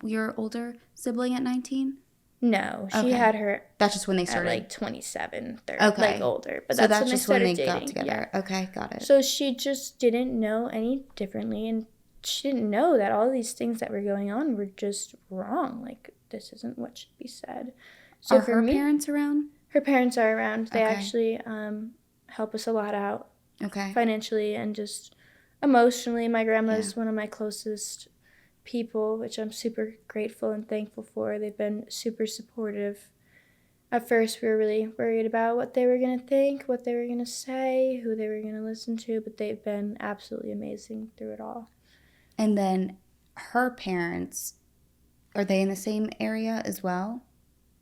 your older sibling at 19? No, she had her... That's just when they started? At like 27, 30, okay. Like older. But so that's just when they dating. got together. Yeah. Okay, got it. So she just didn't know any differently, and she didn't know that all these things that were going on were just wrong. Like, this isn't what should be said. So are her parents around? Her parents are around. They actually help us a lot out. Okay. Financially and just emotionally. My grandma's one of my closest people, which I'm super grateful and thankful for. They've been super supportive. At first, we were really worried about what they were going to think, what they were going to say, who they were going to listen to, but they've been absolutely amazing through it all. And then her parents, are they in the same area as well?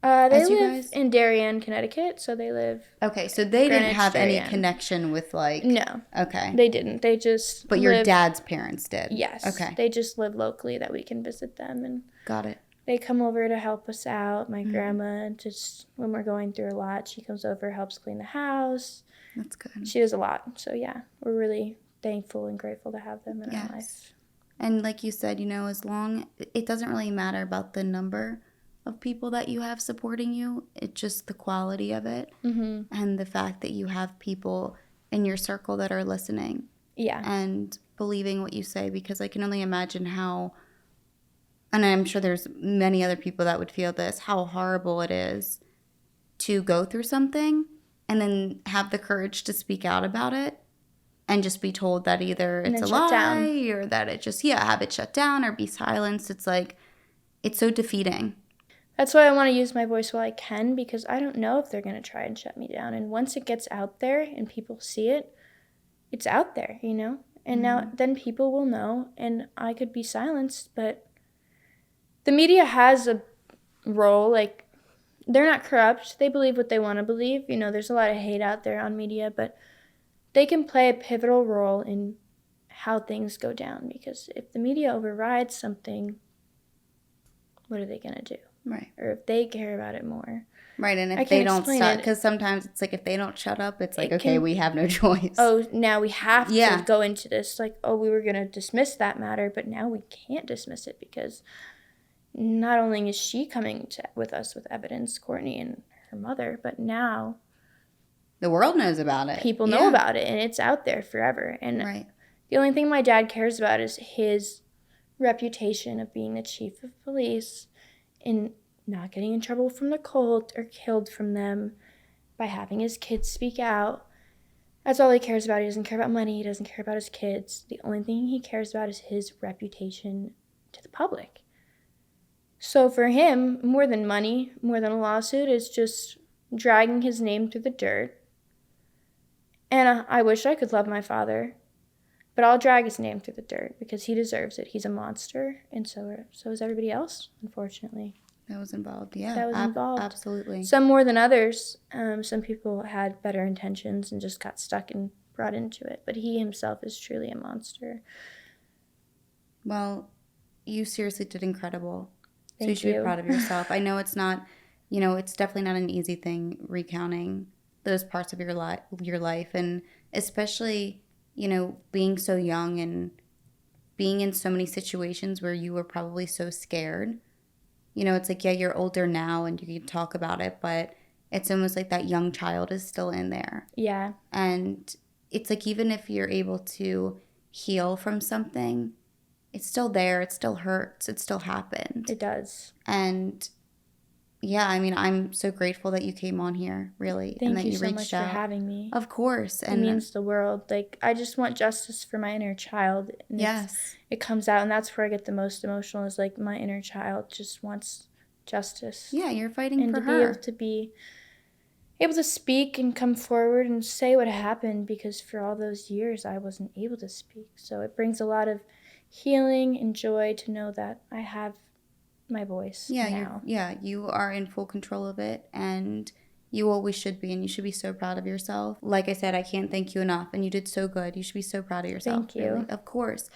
They live in Darien, Connecticut, so they live... Okay, so they didn't have any connection with, like... No. Okay. They didn't. They just But your dad's parents did? Yes. Okay. They just live locally that we can visit them. And got it. They come over to help us out. My grandma, just when we're going through a lot, she comes over, helps clean the house. That's good. She does a lot. So, yeah, we're really thankful and grateful to have them in our life. And like you said, you know, as long... It doesn't really matter about the number of people that you have supporting you. It's just the quality of it. Mm-hmm. And the fact that you have people in your circle that are listening. Yeah. And believing what you say, because I can only imagine how... And I'm sure there's many other people that would feel this, how horrible it is to go through something and then have the courage to speak out about it and just be told that either it's a lie or that it just, have it shut down or be silenced. It's like, it's so defeating. That's why I want to use my voice while I can, because I don't know if they're going to try and shut me down. And once it gets out there and people see it, it's out there, you know? And now then people will know, and I could be silenced, but the media has a role. Like, they're not corrupt. They believe what they want to believe. You know, there's a lot of hate out there on media, but they can play a pivotal role in how things go down, because if the media overrides something, what are they going to do? Right. Or if they care about it more. Right, and if they don't stop, because sometimes it's like if they don't shut up, it's like, okay, we have no choice. Oh, now we have to go into this. Like, oh, we were going to dismiss that matter, but now we can't dismiss it, because not only is she coming with us with evidence, Courtney and her mother, but now the world knows about it. People know about it, and it's out there forever. And the only thing my dad cares about is his reputation of being the chief of police and not getting in trouble from the cult or killed from them by having his kids speak out. That's all he cares about. He doesn't care about money. He doesn't care about his kids. The only thing he cares about is his reputation to the public. So for him, more than money, more than a lawsuit, is just dragging his name through the dirt. And I wish I could love my father, But I'll drag his name through the dirt because he deserves it. He's a monster, and so is everybody else, unfortunately. That was involved. Yeah, That was involved. Absolutely. Some more than others. Some people had better intentions and just got stuck and brought into it. But he himself is truly a monster. Well, you seriously did incredible. So Thank you should you. be proud of yourself. I know it's not, it's definitely not an easy thing recounting those parts of your life, and especially, being so young and being in so many situations where you were probably so scared. It's like, yeah, you're older now and you can talk about it, but it's almost like that young child is still in there. Yeah. And it's like, even if you're able to heal from something, it's still there. It still hurts. It still happened. It does. And yeah, I mean, I'm so grateful that you came on here, really. Thank and that you you so reached much out. for having me. Of course. And it means the world. Like, I just want justice for my inner child. And yes. It comes out, and that's where I get the most emotional, is like my inner child just wants justice. Yeah, you're fighting and for to her. be able to speak and come forward and say what happened, because for all those years I wasn't able to speak. So it brings a lot of healing and joy to know that I have my voice now. You are in full control of it, and you always should be, and you should be so proud of yourself. Like I said, I can't thank you enough, and you did so good. You should be so proud of yourself. Thank you. Really. Of course.